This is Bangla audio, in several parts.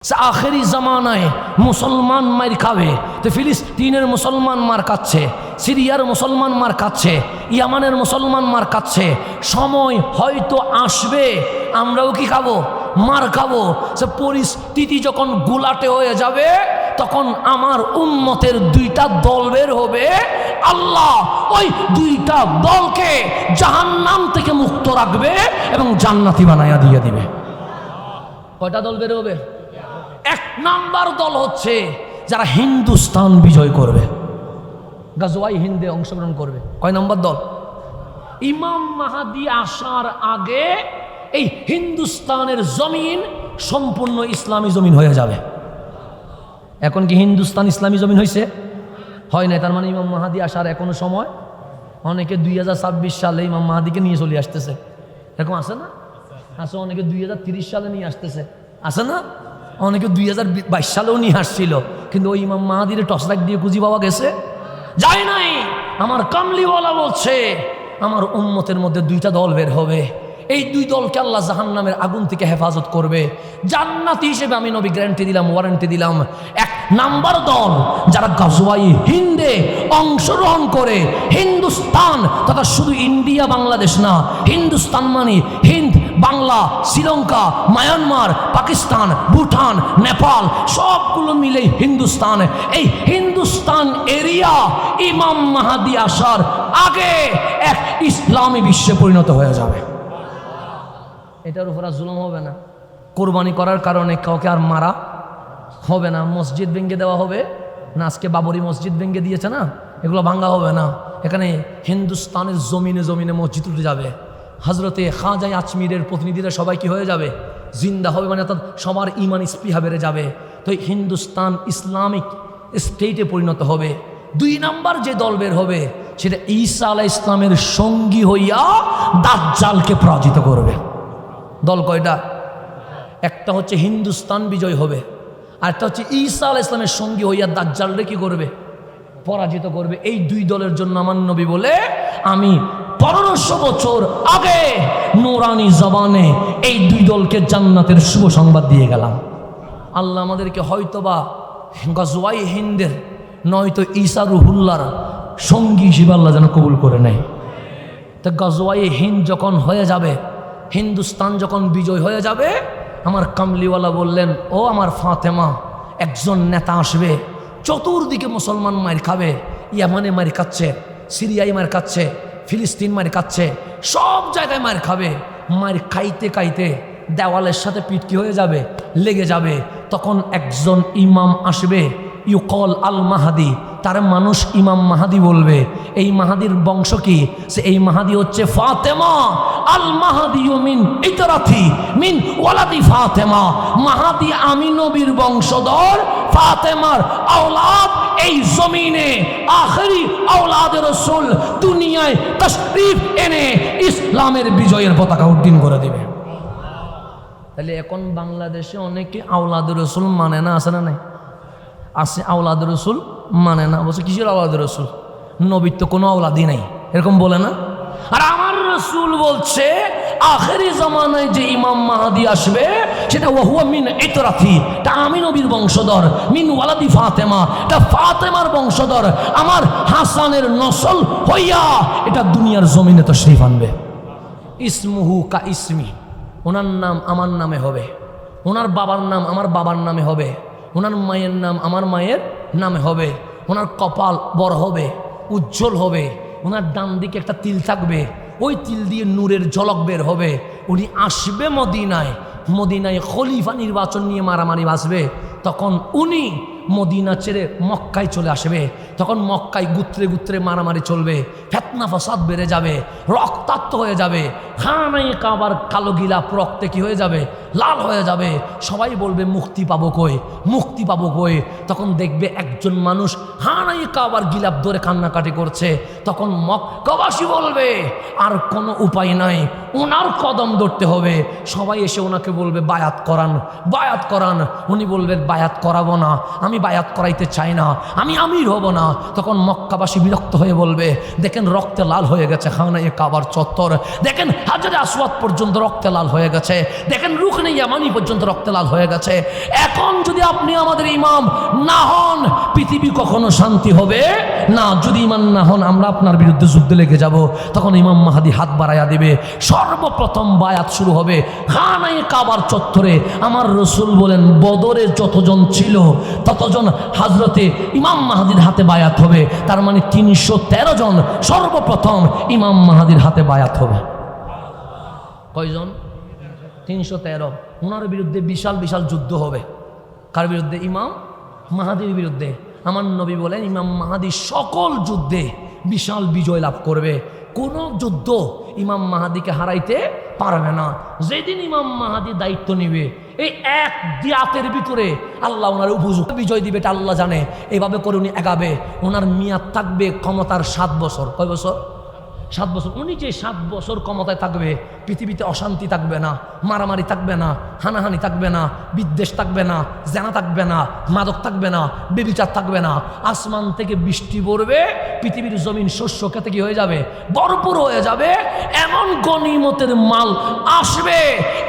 আখেরি জামানায় মুসলমান মার খাবে, তো ফিলিস্তিনের মুসলমান মার খাচ্ছে, সিরিয়ার মুসলমান মার খাচ্ছে, ইয়ামানের মুসলমান মার খাচ্ছে। সময় হয়তো আসবে আমরাও কি খাবো? মার খাবো। সে পরিস্থিতি যখন গুলাটে হয়ে যাবে তখন আমার উম্মতের দুইটা দল বের হবে। আল্লাহ ওই দুইটা দলকে জাহান্নাম থেকে মুক্ত রাখবে এবং জান্নাতি বানায়া দিয়ে দিবে। কয়টা দল বের হবে? এক নাম্বার দল হচ্ছে যারা হিন্দুস্তান বিজয় করবে, গাজওয়াই হিন্দে অংশগ্রহণ করবে। কয় নাম্বার দল? ইমাম মাহাদি আসার আগে এই হিন্দুস্তানের জমিন সম্পূর্ণ ইসলামী জমিন হয়ে যাবে। এখন কি হিন্দুস্তান ইসলামী জমিন হয়েছে? হয় না। তার মানে ইমাম মাহাদি আসার এখনো সময়। অনেকে 2026 সালে ইমাম মাহাদিকে নিয়ে চলে আসতেছে, এরকম আছে না? আছে। অনেকে 2030 সালে নিয়ে আসতেছে, আছে না? অনেকে 2022 সালেও নিয়ে আসছিল, কিন্তু ওই ইমাম মাহাদির টসলাক দিয়ে খুঁজি পাওয়া গেছে? যায় নাই। আমার কামলিওয়ালা বলছে আমার উম্মতের মধ্যে দুইটা দল বের হবে। এই দুই দলকে আল্লাহ জাহান্নামের আগুন থেকে হেফাজত করবে। জান্নাতি হিসেবে আমি নবী গ্যারান্টি দিলাম, ওয়ারেন্টি দিলাম। এক নাম্বার দল যারা গাজওয়াই হিন্দে অংশগ্রহণ করে, হিন্দুস্তান তথা শুধু ইন্ডিয়া বাংলাদেশ না, হিন্দুস্তান মানে হিন্দ, বাংলা, শ্রীলঙ্কা, মায়ানমার, পাকিস্তান, ভুটান, নেপাল সবগুলো মিলে হিন্দুস্তান। এই হিন্দুস্তান এরিয়া ইমাম মাহাদি আসার আগে এক ইসলামী বিশ্বে পরিণত হয়ে যাবে। এটার উপর আর জুলুম হবে না। কোরবানি করার কারণে কাউকে আর মারা হবে না। মসজিদ ভেঙে দেওয়া হবে না। আজকে বাবরি মসজিদ ভেঙে দিয়েছে না, এগুলো ভাঙ্গা হবে না। এখানে হিন্দুস্তানের জমিনে জমিনে মসজিদ উঠে যাবে। হজরতে খাজা আজমিরের প্রতিনিধিরা সবাই কি হয়ে যাবে? জিন্দা হবে, মানে অর্থাৎ সবার ইমান স্পৃহা বেড়ে যাবে। তো হিন্দুস্তান ইসলামিক স্টেটে পরিণত হবে। দুই নাম্বার যে দল বের হবে সেটা ঈসা আলাইহিস ইসলামের সঙ্গী হইয়া দাজ্জালকে পরাজিত করবে। দল কয়টা? একটা হচ্ছে হিন্দুস্তান বিজয় হবে, আর একটা হচ্ছে ঈসা আলাইহিস ইসলামের সঙ্গী হইয়া দাজ্জালকে কি করবে? পরাজিত করবে। এই দুই দলের জন্য আমার নবী বলে আমি 1500 বছর আগে নূরানি জবানে এই দুই দলকে জান্নাতের শুভ সংবাদ দিয়ে গেলাম। আল্লাহ আমাদেরকে হয়তোবা গাজওয়াই হিন্দের নয়তো ঈসা রুহুল্লাহর সঙ্গী হিসেবে আল্লাহ যেন কবুল করে নেয়। তা গাজওয়াই হিন্দ যখন হয়ে যাবে, হিন্দুস্তান যখন বিজয় হয়ে যাবে, আমার কামলিওয়ালা বললেন, ও আমার ফাতেমা, একজন নেতা আসবে, চতুর্দিকে মুসলমান মার খাবে। ইয়ামানে মার খাচ্ছে, সিরিয়ায় মার খাচ্ছে, ফিলিস্তিন মার খাচ্ছে, সব জায়গায় মার খাবে। মার খাইতে খাইতে দেওয়ালের সাথে পিঠ কি হয়ে যাবে? লেগে যাবে। তখন একজন ইমাম আসবে, ইউকল আল মাহাদি, তার মানুষ ইমাম মাহাদি বলবে। এই মাহাদির বংশ কি? সে এই মাহাদি হচ্ছে ফাতেমা। আল মাহাদি মিন ইতরাথি মিন ওয়ালাদি ফাতেমা। মাহাদি আমি নবীর বংশধর, ফাতেমার আওলাদ। এই জমিনে আখেরি আওলাদের রাসূল দুনিয়ায় তাশরীফ এনে ইসলামের বিজয়ের পতাকা উড্ডীন করে দিবে। তাহলে এখন বাংলাদেশে অনেকে আওলাদের রাসূল মানে না, আছে না নাই? আছে। আওলাদের রাসূল মানে না, বলছে কিসের আওলাদের রাসূল? নবীর তো কোনো আওলাদই নাই, এরকম বলে না। আর আমার রাসূল বলছে আখেরি জামানায় যে ইমাম মাহাদি আসবে সেটা ওয়াহুয়া মিন ইতরাথি, তা আমি নবীর বংশধর, মিন ওয়ালাদি ফাতেমা, তা ফাতেমার বংশধর, আমার হাসানের নসল হইয়া এটা দুনিয়ার জমিনে তাশরীফ আনবে। ইসমুহু কা ইসমি, ওনার নাম আমার নামে হবে, ওনার বাবার নাম আমার বাবার নামে হবে, ওনার মায়ের নাম আমার মায়ের নামে হবে, ওনার কপাল বড় হবে, উজ্জ্বল হবে, ওনার ডান দিকে একটা তিল থাকবে, ওই তিল দিয়ে নূরের ঝলক বের হবে। উনি আসবে মদিনায়, মদিনায় খলিফা নির্বাচন নিয়ে মারামারি বাঁচবে। তখন উনি মদিনা ছেড়ে মক্কায় চলে আসবে। তখন মক্কায় গুত্রে গুত্রে মারামারি চলবে, ফেতনা ফাসাদ বেড়ে যাবে, রক্তাক্ত হয়ে যাবে। খানাই কাবার কালো গিলাপ রক্তে কি হয়ে যাবে? লাল হয়ে যাবে। সবাই বলবে মুক্তি পাবো কই, মুক্তি পাবো কই। তখন দেখবে একজন মানুষ হানাই কাবার গিলাপ ধরে কান্নাকাটি করছে। তখন মক্কাবাসী বলবে আর কোনো উপায় নাই, ওনার কদম ধরতে হবে। সবাই এসে ওনাকে বলবে বায়াত করান, বায়াত করান। উনি বলবেন বায়াত করাবো না, আমি বায়াত করাইতে চাই না, আমি আমির হব না। তখন মক্কাবাসী বিরক্ত হয়ে বলবে, দেখেন রক্তে লাল হয়ে গেছে খানায়ে কাবার চত্বর, দেখেন হাজরে আসওয়াদ পর্যন্ত রক্তে লাল হয়ে গেছে, দেখেন রুকনে ইয়ামানি পর্যন্ত রক্তে লাল হয়ে গেছে। এখন যদি আপনি আমাদের ইমাম না হন, পৃথিবী কখনো শান্তি হবে না। যদি ইমাম না হন, আমরা আপনার বিরুদ্ধে যুদ্ধে লেগে যাব। তখন ইমাম মাহাদি হাত বাড়াইয়া দিবে, সর্বপ্রথম বায়াত শুরু হবে খানায়ে কাবার চত্বরে। আমার রসুল বলেন, বদরে যতজন ছিল ততজন হযরতে ইমাম মাহাদির হাতে বায়াত হবে। তার মানে 313 জন সর্বপ্রথম ইমাম মাহাদির হাতে বায়াত হবে। কয়জন? 313। ওনার বিরুদ্ধে বিশাল বিশাল যুদ্ধ হবে। কার বিরুদ্ধে? ইমাম মাহাদির বিরুদ্ধে। আমার নবী বলেন, ইমাম মাহাদি সকল যুদ্ধে বিশাল বিজয় লাভ করবে, কোনো যুদ্ধ ইমাম মাহাদিকে হারাইতে পারবে না। যেদিন ইমাম মাহাদি দায়িত্ব নিবে, এই এক দিয়াতের ভিতরে আল্লাহ ওনার উপযুক্ত বিজয় দিবে, এটা আল্লাহ জানে। এইভাবে করে উনি এগাবে। ওনার মেয়াদ থাকবে ক্ষমতার 7 বছর। কয় বছর? 7 বছর। উনি যে 7 বছর ক্ষমতায় থাকবে, পৃথিবীতে অশান্তি থাকবে না, মারামারি থাকবে না, হানাহানি থাকবে না, বিদ্বেষ থাকবে না, জেনা থাকবে না, মাদক থাকবে না, বেবিচার থাকবে না। আসমান থেকে বৃষ্টি পড়বে, পৃথিবীর জমিন শস্য খেতে কি হয়ে যাবে? ভরপুর হয়ে যাবে। এমন গনিমতের মাল আসবে,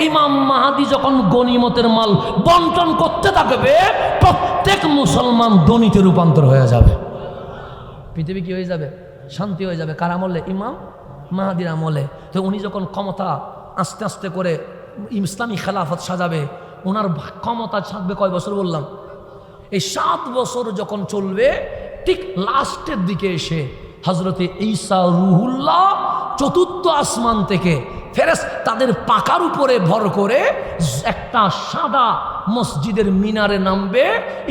ইমাম মাহাদি যখন গনিমতের মাল বন্টন করতে থাকবে, প্রত্যেক মুসলমান ধনীতে রূপান্তর হয়ে যাবে। পৃথিবী কি হয়ে যাবে? শান্তি হয়ে যাবে। কার আমলে? ইমাম মাহাদির আমলে। তো উনি যখন ক্ষমতা আস্তে আস্তে করে ইসলামী খেলাফত সাজাবে, ওনার ক্ষমতা থাকবে কয় বছর বললাম? এই 7 বছর যখন চলবে, ঠিক লাস্টের দিকে এসে হযরতে ঈসা রুহুল্লাহ চতুর্থ আসমান থেকে ফেরেশতাদের পাকার উপরে ভর করে একটা সাদা মসজিদের মিনারে নামবে।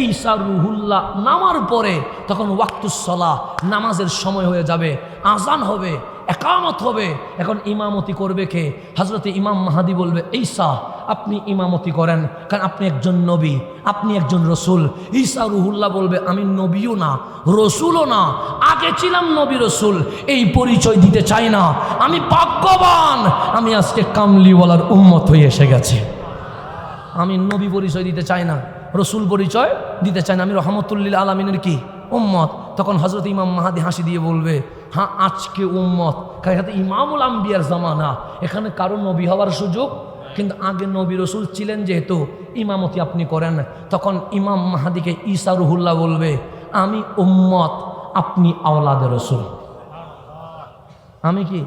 ঈসা রুহুল্লাহ নামার পরে তখন ওয়াক্তুস সালাহ, নামাজের সময় হয়ে যাবে, আজান হবে, একামত হবে। এখন ইমামতি করবে কে? হযরতে ইমাম মাহাদি বলবে, ঈসা আপনি ইমামতি করেন, কারণ আপনি একজন নবী, আপনি একজন রসুল। ঈসা রুহুল্লাহ বলবে, আমি নবীও না, রসুলও না, আগে ছিলাম নবী রসুল, এই পরিচয় দিতে চাই না। আমি ভাগ্যবান, আমি আজকে কামলিওয়ালার উম্মত হয়ে এসে গেছি। আমি নবী পরিচয় দিতে চাই না, রসুল পরিচয় দিতে চাই না, আমি রহমতুল্লিল আলামিনের কি উম্মত। তখন হযরত ইমাম মাহাদি হাসি দিয়ে বলবে, হ্যাঁ আজকে উম্মত, কারণ এটা ইমামুল আম্বিয়ার জামানা, এখানে কারো নবী হওয়ার সুযোগ, কিন্তু আগে নবী রসুল ছিলেন যেহেতু ইমামতি আপনি করেন। তখন ইমাম মাহাদিকে ঈসা রুহুল্লাহ বলবে, আমি উম্মত, আপনি আওলাদে রসুল। আমি কি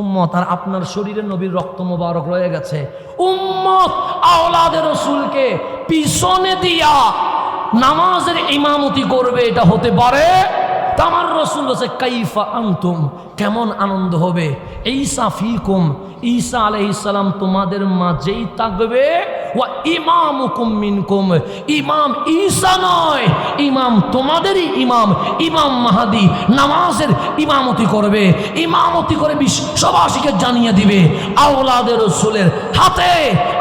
উম্মত, আর আপনার শরীরে নবীর রক্ত মোবারক রয়ে গেছে। উম্মত আওলাদে রসুলকে পিছনে দিয়া নামাজের ইমামতি করবে, এটা হতে পারে? আমার রসুল বলছে, কাইফা আনতুম, কেমন আনন্দ হবে। ঈসা ফিকুম, ঈসা আলাইহিস সালাম তোমাদের মাঝেই থাকবে। ওয়া ইমামুকুম মিনকুম, ইমাম ঈসা নয়, ইমাম তোমাদেরই ইমাম, ইমাম মাহাদি নামাজের ইমামতি করবে। ইমামতি করে বিশ্ববাসীকে জানিয়ে দিবে, আওলাদে রসুলের হাতে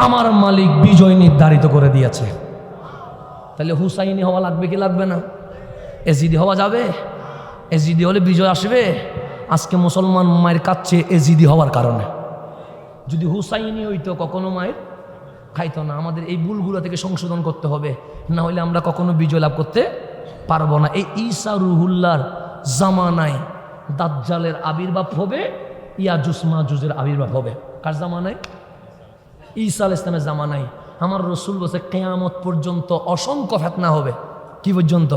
আমার মালিক বিজয় নির্ধারিত করে দিয়েছে। তাহলে হুসাইনি হওয়া লাগবে কি লাগবে না? এজিদি হওয়া যাবে? এজিদি হলে বিজয় আসবে। আজকে মুসলমান মায়ের কাছে এজিদি হওয়ার কারণে। যদি হুসাইনি হইতো কখনো মায়ের খাইতো না। আমাদের এই ভুলগুলো থেকে সংশোধন করতে হবে, না হলে আমরা কখনো বিজয় লাভ করতে পারবো না। এই ঈসা রুহুল্লাহর জামানায় দাজ্জালের আবির্ভাব হবে, ইয়াজুজ মাজুজের আবির্ভাব হবে। কার জামানায়? ঈসা আলাইহিস সালামের জামানায়। আমার রসুল বলছে, কিয়ামত পর্যন্ত অসংখ্য ফিতনা হবে। কি পর্যন্ত?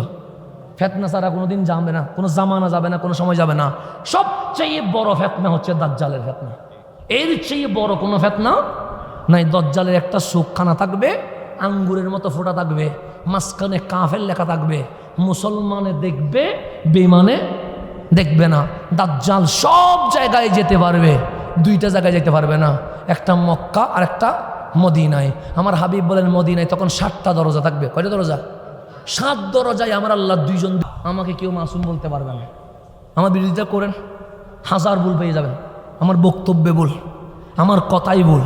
ফিতনা ছাড়া কোনোদিন যাবে না, কোনো জামানা যাবে না, কোনো সময় যাবে না। সবচেয়ে বড় ফিতনা হচ্ছে দাজ্জালের ফিতনা। এর চেয়ে বড় কোনো ফিতনা নাই। দাজ্জালের একটা চোখখানা থাকবে, আঙ্গুরের মতো ফোঁটা থাকবে, মাঝখানে কাফের লেখা থাকবে। মুসলমানে দেখবে, বেঈমানে দেখবে না। দাজ্জাল সব জায়গায় যেতে পারবে, 2টা জায়গায় যেতে পারবে না, একটা মক্কা আর একটা মদিনায়। আমার হাবিব বলেন, মদিনায় তখন 7টা দরজা থাকবে। কয়টা দরজা? 7 দরজায় আমার আল্লাহ 2 জন। আমাকে কেউ মাসুম বলতে পারবে না। আমার বিরোধিতা করেন, 1000 ভুল পেয়ে যাবেন। আমার বক্তব্যে ভুল, আমার কথাই ভুল,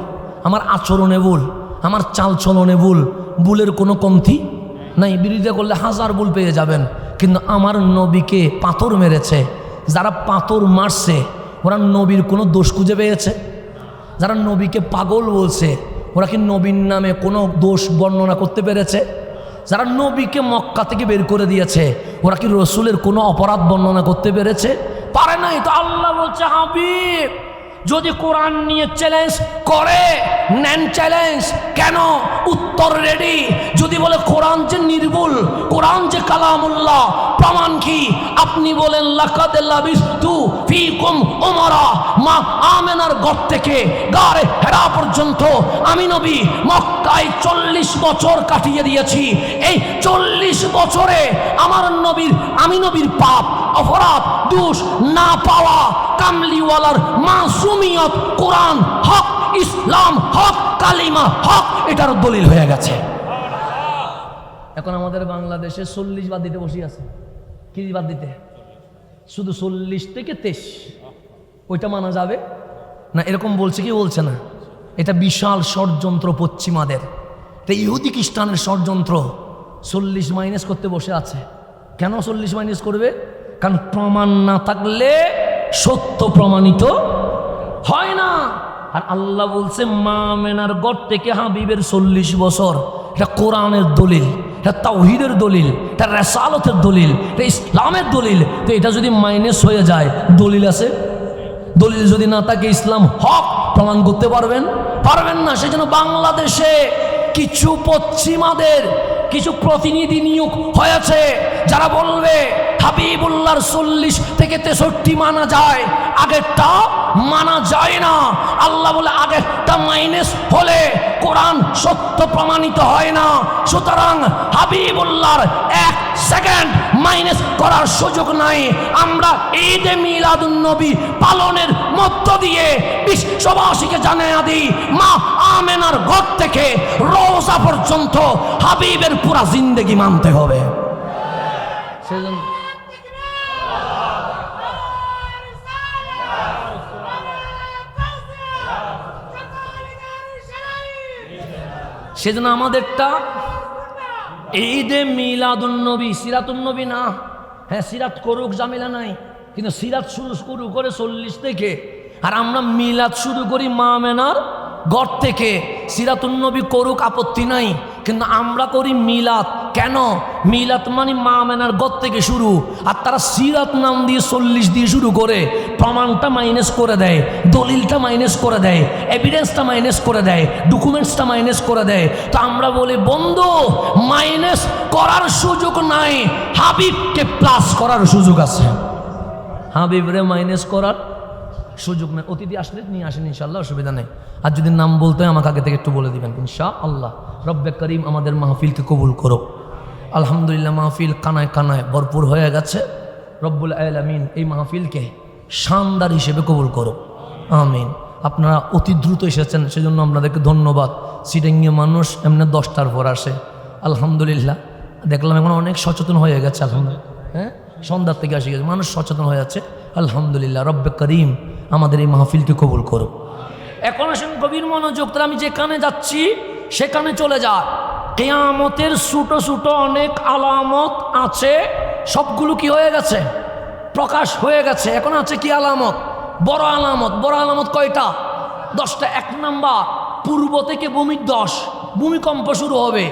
আমার আচরণে ভুল, আমার চালচলনে ভুল, ভুলের কোনো কমতি নাই। বিরোধিতা করলে 1000 ভুল পেয়ে যাবেন। কিন্তু আমার নবীকে পাথর মেরেছে, যারা পাথর মারছে ওরা নবীর কোনো দোষ খুঁজে পেয়েছে? যারা নবীকে পাগল বলছে ওরা কি নবীর নামে কোনো দোষ বর্ণনা করতে পেরেছে? যারা নবীকে মক্কা থেকে বের করে দিয়েছে, ওরা কি রসুলের কোনো অপরাধ বর্ণনা করতে পেরেছে? পারে নাই। তো আল্লাহ বলছে, হাবিব যদি কোরআন নিয়ে চ্যালেঞ্জ করে নেন চ্যালেঞ্জ, কেন? উত্তর রেডি। যদি বলে কোরআন যে নির্ভুল, কোরআন যে কালামুল্লাহ, প্রমাণ কি? আপনি বলেন লাকাদ লাবিস্তু ফীকুম উমারা, মা আমেনার ঘর থেকে গারে হেরা পর্যন্ত আমি নবী মক্কায় 40 বছর কাটিয়ে দিয়েছি। এই 40 বছরে আমি নবীর পাপ, অপরাধ, দোষ না পাওয়া কামলিওয়ালার মাসুমিয়ত, কোরআন হক, ইসলাম হক, কালিমা হক, এটার দলিল হয়ে গেছে। এখন আমাদের বাংলাদেশে 40 বাদ দিতে বসে আছে। কি বাদ দিতে? শুধু 40 থেকে 23, ওইটা মানা যাবে না, এরকম বলছে কি বলছে না? এটা বিশাল ষড়যন্ত্র পশ্চিমাদের, এটা ইহুদি খ্রিস্টানের ষড়যন্ত্র। 40 মাইনাস করতে বসে আছে। কেন 40 মাইনাস করবে? কারণ প্রমাণ না থাকলে সত্য প্রমাণিত হয় না। আর আল্লাহ বলছে মা মেনার ঘর থেকে হাবিবের 40 বছর, এটা কোরআনের দলিল, এটা তাওহীদের দলিল, এটা রিসালাতের দলিল, এটা ইসলামের দলিল। তো এটা যদি মাইনাস হয়ে যায়, দলিল আছে? দলিল যদি না থাকে ইসলাম হক প্রমাণ করতে পারবেন না। সেজন্য বাংলাদেশে কিছু পশ্চিমাদের কিছু প্রতিনিধি নিয়োগ হয়েছে, যারা বলবে হাবিবুল্লাহর 40 থেকে 63 মানা যায়, আগেরটা মানা যায় না। আল্লাহ বলে আগেরটা মাইনাস হলে কোরআন সত্য প্রমাণিত হয় না। সুতরাং হাবিবুল্লাহর 1 সেকেন্ড মাইনাস করার সুযোগ নাই। আমরা ঈদে মিলাদুন নবী পালনের মধ্য দিয়ে বিশ্ববাসীকে জানিয়ে দিই, মা আমেনার ঘর থেকে রওজা পর্যন্ত হাবিবের পুরা জিন্দেগি মানতে হবে। সেজন্য আমাদেরটা ঈদে মিলাদুন নবী, সিরাতুন নবী না। হ্যাঁ, সিরাত করুক, ঝামেলা নাই, কিন্তু সিরাত শুরু করে 40 থেকে, আর আমরা মিলাদ শুরু করি মা মেনার ঘর থেকে। সিরাতুন নবী করুক, আপত্তি নাই, কিন্তু আমরা করি মিলাদ। কেন? মিলাদ মানে মা মেনার ঘর থেকে শুরু, আর তারা সিরাত নাম দিয়ে 40 দিয়ে শুরু করে। প্রমাণটা মাইনাস করে দেয়, দলিলটা মাইনাস করে দেয়, এভিডেন্সটা মাইনাস করে দেয়, ডকুমেন্টসটা মাইনাস করে দেয়। তো আমরা বলি বন্ধু, মাইনাস করার সুযোগ নাই, হাবিবকে প্লাস করার সুযোগ আছে। হাবিবরে মাইনাস করার সুযোগ নেই। অতিথি আসলে নিয়ে আসেন ইনশাআল্লাহ, অসুবিধা নেই। আর যদি নাম বলতে হয় আমাকে আগে থেকে একটু বলে দিবেন ইনশাআল্লাহ। রব্বে করিম আমাদের মাহফিলকে কবুল করো। আলহামদুলিল্লাহ, মাহফিল কানায় কানায় ভরপুর হয়ে গেছে। রব্বুল আলামিন এই মাহফিলকে শানদার হিসেবে কবুল করো, আমিন। আপনারা অতি দ্রুত এসেছেন, সেজন্য আপনাদেরকে ধন্যবাদ। সিডাঙ্গীয় মানুষ এমনি 10টার পর আসে, আলহামদুলিল্লাহ। দেখলাম এখন অনেক সচেতন হয়ে গেছে, আলহামদুলিল্লাহ। হ্যাঁ, সন্ধ্যার থেকে আসে গেছে, মানুষ সচেতন হয়ে যাচ্ছে, আলহামদুলিল্লাহ। রব্বে করিম আমাদের এই মাহফিলকে কবুল করো। এখন আসেন গভীর মনোযোগ। তাহলে আমি যেখানে যাচ্ছি সেখানে চলে যা। কিয়ামতের ছোট ছোট অনেক আলামত আছে, সবগুলো কি হয়ে গেছে? প্রকাশ হয়ে গেছে। এখন আছে কি আলামত? বড় আলামত। বড় আলামত কয়টা? 10টা। 1 নাম্বার, পূর্ব থেকে ভূমিধ্বস, ভূমিকম্প শুরু হবে।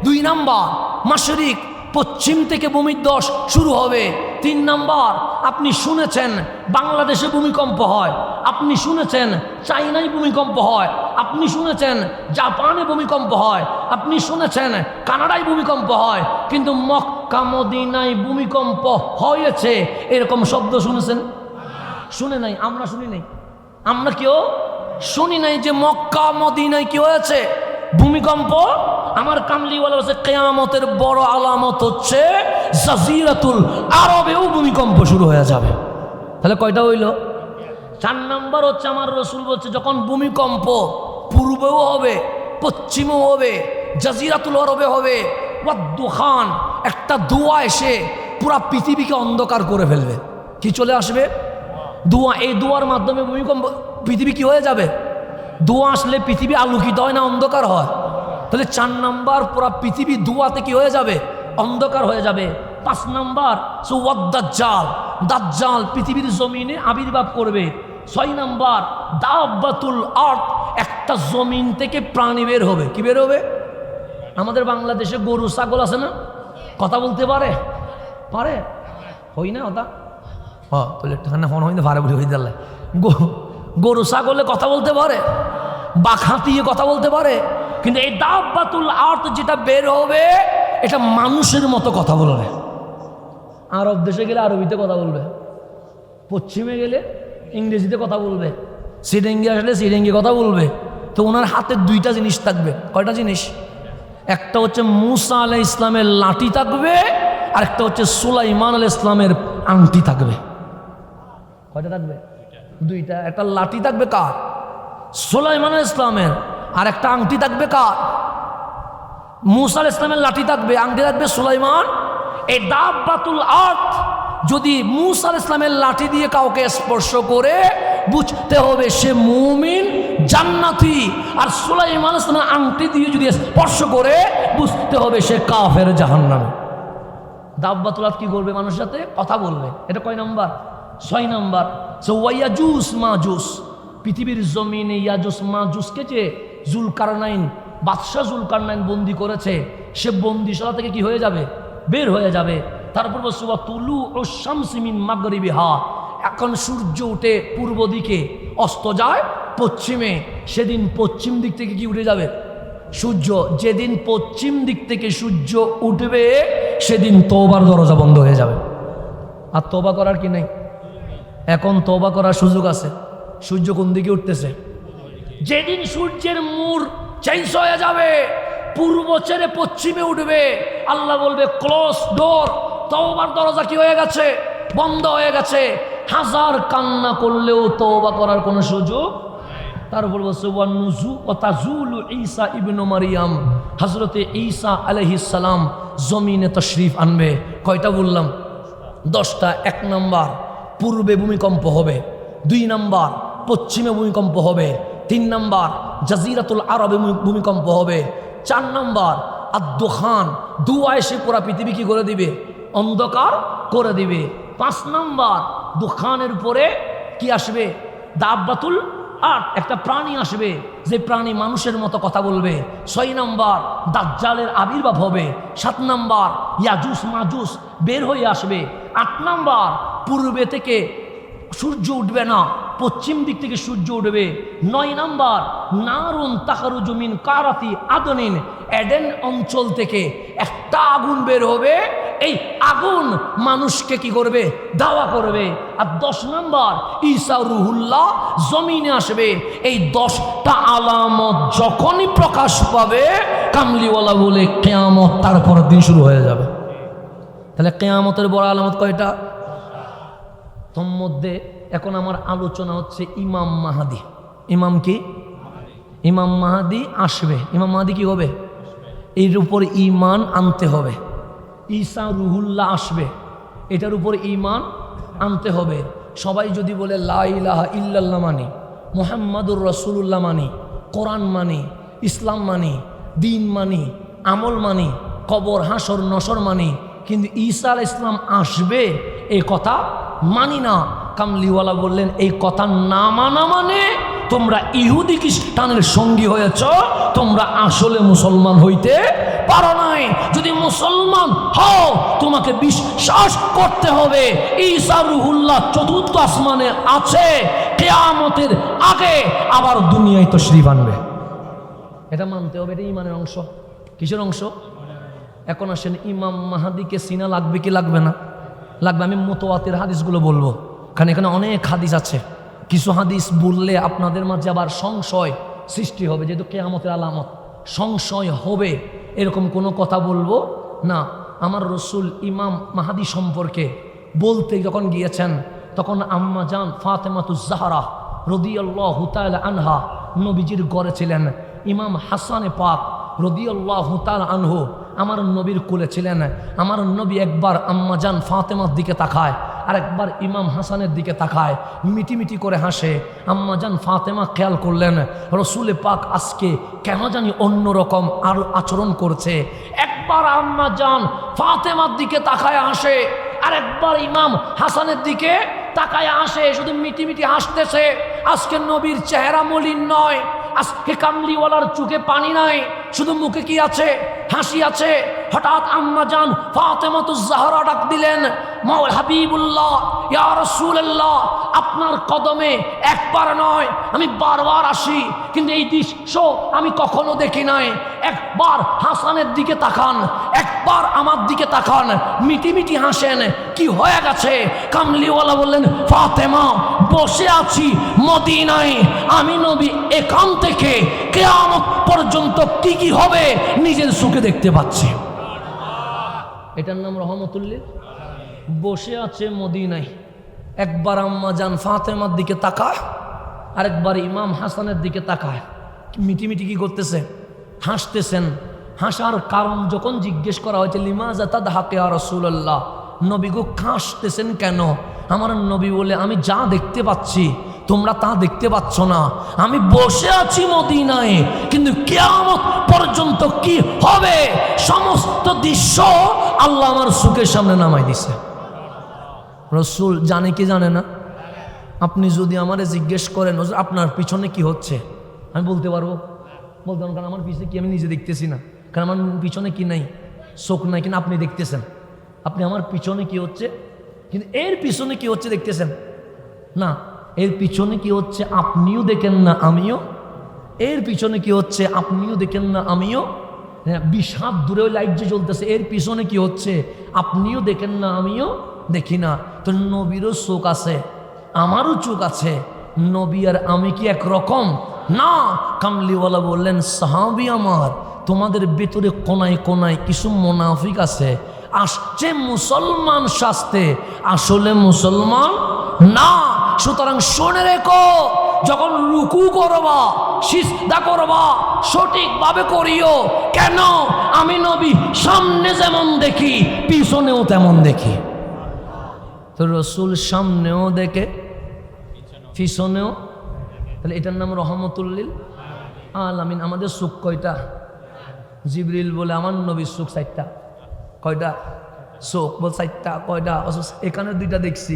2 নাম্বার, মাশরিক, পশ্চিম থেকে ভূমিধ্বস শুরু হবে। 3 নাম্বার, আপনি শুনেছেন বাংলাদেশে ভূমিকম্প হয়, আপনি শুনেছেন চাইনায় ভূমিকম্প হয়, আপনি শুনেছেন জাপানে ভূমিকম্প হয়, আপনি শুনেছেন কানাডায় ভূমিকম্প হয়, কিন্তু মক্কা মদিনায় ভূমিকম্প হয়েছে এরকম শব্দ শুনেছেন? শুনে নাই। আমরা শুনি নাই, আমরা কেউ শুনি নাই যে মক্কা মদিনায় কি হয়েছে ভূমিকম্প। আমার কামলিওয়ালা হচ্ছে কিয়ামতের বড় আলামত হচ্ছে জাজিরাতুল আরবেও ভূমিকম্প শুরু হয়ে যাবে। তাহলে কয়টা হইল? 4 নাম্বার হচ্ছে আমার রসুল বলছে যখন ভূমিকম্প পূর্বেও হবে, পশ্চিমেও হবে, জাজিরাতুল আরবে হবে, ওয়াদ-দুখান, একটা ধোঁয়া এসে পুরা পৃথিবীকে অন্ধকার করে ফেলবে। কি চলে আসবে? ধোঁয়া। এই ধোঁয়ার মাধ্যমে ভূমিকম্প, পৃথিবী কি হয়ে যাবে? ধোঁয়া আসলে পৃথিবী আলোকিত হয় না অন্ধকার হয়? তাহলে 4 নাম্বার, পুরা পৃথিবী ধোঁয়াতে কি হয়ে যাবে? অন্ধকার হয়ে যাবে। 5 নাম্বার, দাজ্জাল, দাজ্জাল পৃথিবীর জমিনে আবির্ভাব করবে। 6 নাম্বার, দাব্বাতুল আরদ, একটা জমিন থেকে প্রাণী বের হবে। কি বের হবে? আমাদের বাংলাদেশে গরু ছাগল আছে না, কথা বলতে পারে? পারে? হই না ওটা? তাহলে একটুখানে হন হইতে পারে বলে হয়ে দিলে। গরু ছাগলে কথা বলতে পারে, বাঘ হাতিয়ে কথা বলতে পারে, কিন্তু এই দাব্বাতুল আরদ যেটা বের হবে এটা মানুষের মতো কথা বলবে। আরব দেশে গেলে আরবিতে কথা বলবে, পশ্চিমে গেলে ইংরেজিতে কথা বলবে, সিডেঙ্গি আসলে সিডেঙ্গি কথা বলবে। তো ওনার হাতে দুইটা জিনিস থাকবে। কয়টা জিনিস? একটা হচ্ছে মুসা আলাইহিস ইসলামের লাঠি থাকবে, আর একটা হচ্ছে সুলাইমান আলাইহিস ইসলামের আংটি থাকবে। কয়টা থাকবে? দুইটা। একটা লাঠি থাকবে কার? সুলাইমান আলাইহিস ইসলামের। আর একটা আংটি থাকবে কার? মুসা আলাইহিস ইসলামের লাঠি থাকবে, আংটি থাকবে সুলাইমান। এই দাব্বাতুল আরদ যদি মুসা আলাইহিস ইসলামের লাঠি দিয়ে কাউকে স্পর্শ করে বুঝতে হবে সে মুমিন জান্নাতি, আর সুলাইমান আলাইহিস ইসলামের আংটি দিয়ে যদি স্পর্শ করে বুঝতে হবে সে কাফের জাহান্নামী। দাব্বাতুল আরদ কি করবে? মানুষের সাথে কথা বলবে। এটা কয় নাম্বার? 6 নাম্বার। ইয়াজুস মাজুস, পৃথিবীর জমিনে ইয়াজুস মাজুসকে যে জুলকারনাইন, বাদশাহ জুলকারনাইন বন্দি করেছে, সে বন্দিশালা থেকে কি হয়ে যাবে? বের হয়ে যাবে। তারপর তুলু ও শামসিমিন মাগরিবিহা, এখন সূর্য উঠে পূর্ব দিকে, অস্ত যায় পশ্চিমে, সেদিন পশ্চিম দিক থেকে কি উঠে যাবে? সূর্য। যেদিন পশ্চিম দিক থেকে সূর্য উঠবে সেদিন তওবার দরজা বন্ধ হয়ে যাবে। আর তওবা করার কি নেই? এখন তওবা করার সুযোগ আছে। সূর্য কোন দিকে উঠতেছে? যেদিন সূর্যের মুড় চেঞ্জ হয়ে যাবে, পূর্ব ছেড়ে পশ্চিমে উঠবে, আল্লাহ বলবে ক্লোজ ডোর, তওবার দরজা কি হয়ে গেছে? বন্ধ হয়ে গেছে। হাজার কান্না করলেও তওবা করার কোনো সুযোগ। তারপর বলছে ওয়াতাজুলু ঈসা ইবনু মারিয়াম, হযরতে ঈসা আলাইহিস সালাম জমিনে তশরিফ আনবে। কয়টা বললাম? 10টা। 1 নাম্বার পূর্বে ভূমিকম্প হবে, 2 নাম্বার পশ্চিমে ভূমিকম্প হবে, 3 নাম্বার জাজিরাতুল আরবে ভূমিকম্প হবে, 4 নাম্বার আদ-দুখান, ধোঁয়া এসে পুরা পৃথিবী কি করে দিবে? অন্ধকার করে দিবে। 5 নাম্বার দুখানের পরে কি আসবে? দাব্বাতুল আরদ, একটা প্রাণী আসবে যে প্রাণী মানুষের মতো কথা বলবে। 6 নাম্বার দাজ্জালের আবির্ভাব হবে। 7 নাম্বার ইয়াজুস মাজুস বের হয়ে আসবে। 8 নাম্বার পূর্বে থেকে সূর্য উঠবে না, পশ্চিম দিক থেকে সূর্য উঠবে। 9 নাম্বার নারুন তাখরুজু মিন কারাতি আদনিন, এডেন অঞ্চল থেকে একটা আগুন বের হবে। এই আগুন মানুষকে কি করবে? দাওয়া করবে। আর 10 নাম্বার ঈসা রুহুল্লাহ জমিনে আসবে। এই 10টা আলামত যখনই প্রকাশ পাবে, কামলিওয়ালা বলে কিয়ামত তারপর দিন শুরু হয়ে যাবে। তাহলে কিয়ামতের বড় আলামত কয়টা? তোর মধ্যে এখন আমার আলোচনা হচ্ছে ইমাম মাহাদি। ইমাম কি? ইমাম মাহাদি আসবে। ইমাম মাহাদি কি হবে? এর উপর ঈমান আনতে হবে। ঈসা রুহুল্লাহ আসবে, এটার উপর ঈমান আনতে হবে। সবাই যদি বলে লা ইলাহা ইল্লাল্লাহ মানি, মুহাম্মাদুর রাসূলুল্লাহ মানি, কোরআন মানি, ইসলাম মানি, দিন মানি, আমল মানি, কবর হাসর নসর মানি, কিন্তু ঈসা আলাইহিস সালাম আসবে এই কথা মানি না। কামলিওয়ালা বললেন এই কথা না মানা মানে তোমরা ইহুদি খ্রিস্টানের সঙ্গী হয়েছ, তোমরা আসলে মুসলমান হইতে পারো নাই। যদি মুসলমান হও তোমাকে বিশ্বাস করতে হবে ঈসা রুহুল্লাহ চতুর্থ আসমানে আছে, কিয়ামতের আগে আবার দুনিয়ায় তশরিফ আনবে। এটা মানতে হবে, এটা ঈমানের অংশ। কিসের অংশ? এখন আসেন ইমাম মাহাদিকে চিনা লাগবে কি লাগবে না? লাগবে। আমি মুতাওয়াতির হাদিসগুলো বলবো, কারণ এখানে অনেক হাদিস আছে। কিছু হাদিস বললে আপনাদের মাঝে আবার সংশয় সৃষ্টি হবে, যেহেতু কিয়ামতের আলামত, সংশয় হবে এরকম কোনো কথা বলবো না। আমার রসুল ইমাম মাহাদি সম্পর্কে বলতে যখন গিয়েছেন, তখন আম্মা জান ফাতেমাতুজ জাহরা রাদিয়াল্লাহু তাআলা আনহা নবীজির ঘরে ছিলেন। ইমাম হাসানে পাক রাদিয়াল্লাহু তাআলা আনহু আমার নবীর কোলে ছিলেন। আমার নবী একবার আম্মা জান ফাতেমার দিকে তাকায়, আর একবার ইমাম হাসানের দিকে তাকায়, মিটিমিটি করে হাসে। আম্মা জান ফাতেমা খেয়াল করলেন রসুলে পাক আজকে কেন জানি অন্যরকম আরো আচরণ করছে। একবার আম্মা জান ফাতেমার দিকে তাকায় হাসে, আর একবার ইমাম হাসানের দিকে তাকায় হাসে, শুধু মিটিমিটি হাসতেছে। আজকে নবীর চেহারা মলিন নয়, আজকে কামলিওয়ালার চোখে পানি নাই, শুধু মুখে কি আছে? হাসি আছে। হঠাৎ আম্মা জান ফাতেমাতুজ জাহরা ডাক দিলেন, মাওলা হাবিবুল্লাহ, ইয়া রাসূলুল্লাহ, আপনার কদমে একবার নয় আমি বারবার আসি, কিন্তু এই দৃশ্য আমি কখনো দেখি নাই। একবার হাসানের দিকে তাকান, একবার আমার দিকে তাকান, মিটি মিটি হাসেন, কি হয়ে গেছে? কামলিওয়ালা বললেন, ফাতেমা, বসে আছি মদিনায়, আমি নবী এখান থেকে কিয়ামত পর্যন্ত কি কি হবে নিজের চোখে দেখতে পাচ্ছি। এটার নাম রহমতুল্লিল। বসে আছে মদিনায়, একবার আম্মা জান ফাতেমার দিকে তাকায়, আরেকবার ইমাম হাসানের দিকে তাকায়, মিটিমিটি কি করতেছে? হাসতেছেন। হাসার কারণ যখন জিজ্ঞেস করা হয়েছে, লিমাজা তাদহাকু ইয়া রাসূলুল্লাহ, নবী গো হাসতেছেন কেন? আমার নবী বলে, আমি যা দেখতে পাচ্ছি তোমরা তা দেখতে পাচ্ছ না। আমি বসে আছি মদিনায়, কিন্তু কিয়ামত পর্যন্ত কি হবে সমস্ত দৃশ্য আল্লাহ আমার চোখের সামনে নামাই দিছে। রাসূল জানে কি জানে না? আপনি যদি আমারে জিজ্ঞেস করেন আপনার পিছনে কি হচ্ছে, আমি বলতে পারবো? বলতে পারবো, কারণ আমার পিছনে কি আমি নিজে দেখতেছি না, কারণ আমার পিছনে কি নাই, চোখ নাই, কিন্তু আপনি দেখতেছেন। আপনি আমার পিছনে কি হচ্ছে, কিন্তু এর পিছনে কি হচ্ছে দেখতেছেন না। এর পিছনে কি হচ্ছে আপনিও দেখেন না, আমিও। এর পিছনে কি হচ্ছে আপনিও দেখেন না, আমিও। 20 হাত দূরে ওই লাইট যে জ্বলতেছে, এর পিছনে কি হচ্ছে আপনিও দেখেন না, আমিও দেখি না। তো নবীরও চোখ আছে, আমারও চোখ আছে, নবী আর আমি কি একরকম না? কামলিওয়ালা বললেন, সাহাবী আমার, তোমাদের ভেতরে কোনায় কোনায় কিছু মুনাফিক আছে, আসছে মুসলমান সাজতে, আসলে মুসলমান না। সুতরাং শুনে রেখো, যখন রুকু করবা, সিজদা করবা, সঠিকভাবে করিও। কেন? আমি নবী সামনে যেমন দেখি পিছনেও তেমন দেখি। তো রাসূল সামনেও দেখে পিছনেও, তাহলে এটার নাম রহমতুল্লিল আলামিন। আমাদের চোখ কয়টা? জিবরিল বলে আমার নবীর চোখ 4টা। কয়টা চোখ? বল 4টা। কয়টা? এখানে 2টা দেখছি,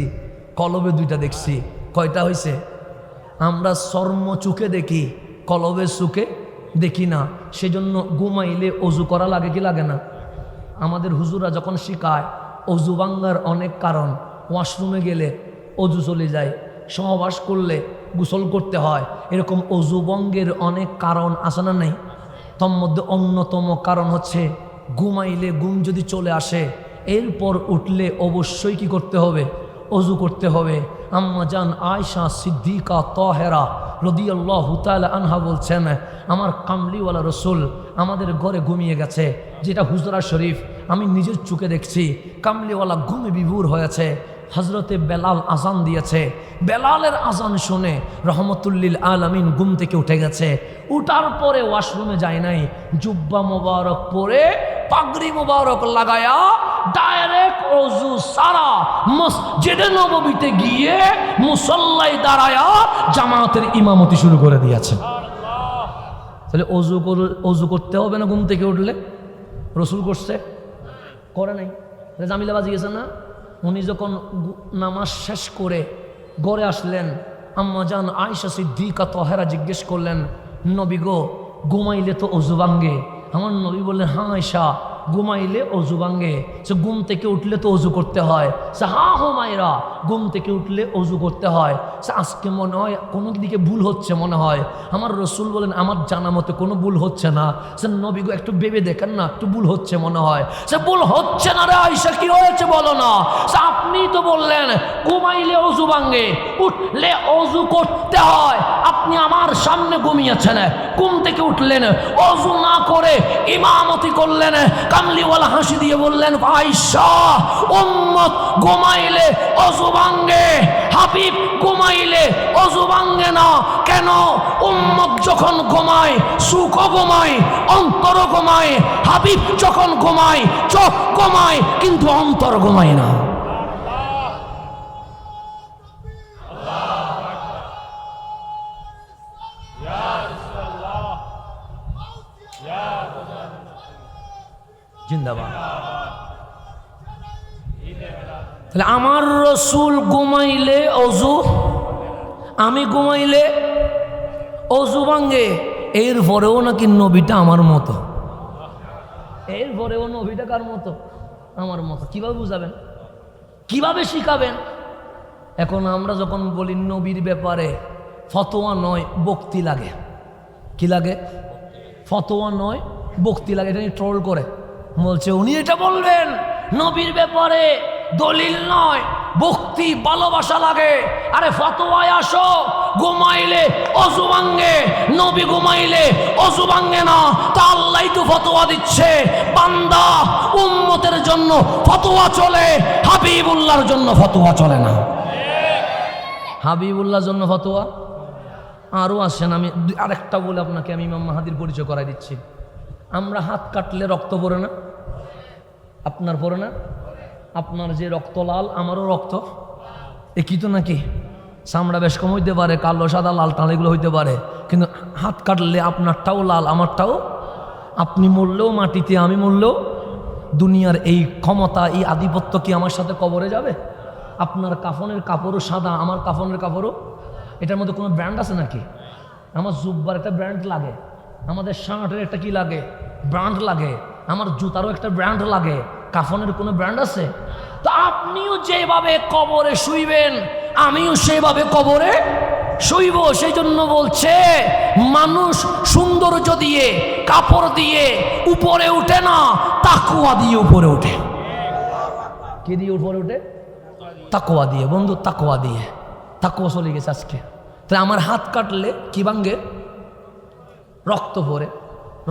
কলবে 2টা দেখছি। কয়টা হয়েছে? আমরা চর্ম চোখে দেখি, কলবের চোখে দেখি না। সেজন্য ঘুমাইলে অজু করা লাগে কি লাগে না? আমাদের হুজুরা যখন শিখায় অজু ভাঙ্গার অনেক কারণ, ওয়াশরুমে গেলে অজু চলে যায়, সহবাস করলে গোসল করতে হয়, এরকম অজু ভঙ্গের অনেক কারণ আছে না নেই? তার মধ্যে অন্যতম কারণ হচ্ছে ঘুমাইলে ঘুম যদি চলে আসে, এরপর উঠলে অবশ্যই কি করতে হবে? অজু করতে হবে। আম্মা জান আয়েশা সিদ্দিকা তাহেরা রাদিয়াল্লাহু তাআলা আনহা বলছেন, আমার কামলিওয়ালা রাসূল আমাদের ঘরে ঘুমিয়ে গেছে, যেটা হুজরা শরীফ আমি নিজের চোখে দেখছি। কামলিওয়ালা ঘুমে বিভোর হয়েছে। হজরতে বেলাল আজান দিয়েছে, বেলালের আজান শুনে রহমতুল্লিল আলামিন ঘুম থেকে উঠে গেছে। উঠার পরে ওয়াশরুমে যায় নাই, জুব্বা মোবারক পরে পাগড়ি মোবারক লাগায়া ডাইরেক্ট অজু সারা মসজিদে নববীতে গিয়ে মুসল্লায় দাঁড়ায়া জামাতের ইমামতি শুরু করে দিয়েছে। তাহলে অজু করতে হবে না ঘুম থেকে উঠলে? রসুল করছে? করে নাই? জামিলা বাজি গেছে না? উনি যখন নামাজ শেষ করে ঘরে আসলেন, আম্মা জান আয়েশা সিদ্দিকা তাহেরা জিজ্ঞেস করলেন, নবী গো ঘুমাইলে তো অজু ভাঙ্গে? আমার নবী বললেন, হ্যাঁ আয়েশা, ঘুমাইলে অজু ভাঙ্গে। সে ঘুম থেকে উঠলে তো অজু করতে হয়। সে হ্যাঁ হো মায়েরা, ঘুম থেকে উঠলে অজু করতে হয়। সে আজকে মনে হয় কোনো দিকে ভুল হচ্ছে মনে হয়। আমার রসুল বলেন, আমার জানা মতে কোনো ভুল হচ্ছে না। সে নবী গো একটু ভেবে দেখেন না, একটু ভুল হচ্ছে মনে হয়। সে ভুল হচ্ছে না রে আয়েশা, কি হয়েছে বলো না? সে আপনি তো বললেন ঘুমাইলে অজু ভাঙ্গে, উঠলে অজু করতে হয়। আপনি আমার সামনে ঘুমিয়েছেন, ঘুম থেকে উঠলেন, অজু না করে ইমামতি করলেন। কামলিওয়ালা হাসি দিয়ে বললেন, আয়েশা, উম্মত ঘুমাইলে অজু ভাঙ্গে, হাবিব ঘুমাইলে অজু ভাঙ্গে না। কেন? উম্মত যখন ঘুমায় সুখও ঘুমায়, অন্তর ঘুমায়। হাবিব যখন ঘুমায় চোখ ঘুমায়, কিন্তু অন্তর ঘুমায় না। জিন্দাবাদ। তাহলে আমার রসুল ঘুমাইলে অজু, আমি ঘুমাইলে অজু ভাঙ্গে। এরপরেও নাকি নবীটা আমার মতো, এরপরেও নবীটা কার মতো? আমার মতো। কিভাবে বুঝাবেন, কিভাবে শিখাবেন? এখন আমরা যখন বলি নবীর ব্যাপারে ফতোয়া নয় বক্তি লাগে, কি লাগে? ফতোয়া নয় বক্তি লাগে। এটা নিয়ে ট্রোল করে বলছে উনি এটা বলবেন নবীর ব্যাপারে দলিল নয় ভক্তি ভালোবাসা লাগে। আরে ফতোয়ায় আসো, ঘুমাইলে অজু ভাঙ্গে, নবী ঘুমাইলে অজু ভাঙ্গে না, তা আল্লাহ তো ফতোয়া দিচ্ছে। বান্দা উম্মতের জন্য ফতোয়া চলে, হাবিবুল্লাহর জন্য ফতোয়া চলে না। হাবিবুল্লাহর জন্য ফতোয়া আরও আসেন। আমি আরেকটা বলে আপনাকে আমি ইমাম মাহাদির পরিচয় করাই দিচ্ছি। আমরা হাত কাটলে রক্ত পড়ে না? আপনার পড়ে না? আপনার যে রক্ত লাল, আমারও রক্ত একই তো নাকি? চামড়া বেশ কম হইতে পারে, কালো সাদা লাল টাল এগুলো হইতে পারে, কিন্তু হাত কাটলে আপনারটাও লাল আমারটাও। আপনি মরলেও মাটিতে, আমি মরলেও দুনিয়ার এই ক্ষমতা, এই আধিপত্য কি আমার সাথে কবরে যাবে? আপনার কাফনের কাপড়ও সাদা, আমার কাফনের কাপড়ও। এটার মধ্যে কোনো ব্র্যান্ড আছে নাকি? আমার জুব্বার একটা ব্র্যান্ড লাগে, আমাদের শার্টের একটা কি লাগে? ব্র্যান্ড লাগে, আমার জুতারও একটা ব্র্যান্ড লাগে। কাফনের কোনো ব্র্যান্ড আছে? তো আপনিও যেভাবে কবরে শুইবেন, আমিও সেভাবে কবরে শুইব। সেই জন্য বলছে মানুষ সৌন্দর্য দিয়ে, কাপড় দিয়ে উপরে উঠে না, তাকওয়া দিয়ে উপরে উঠে। কি দিয়ে উপরে উঠে? তাকওয়া দিয়ে। বন্ধু, তাকওয়া দিয়ে। তাকওয়া চলে গেছে আজকে। তাই আমার হাত কাটলে কি ভাঙ্গে? রক্ত পড়ে।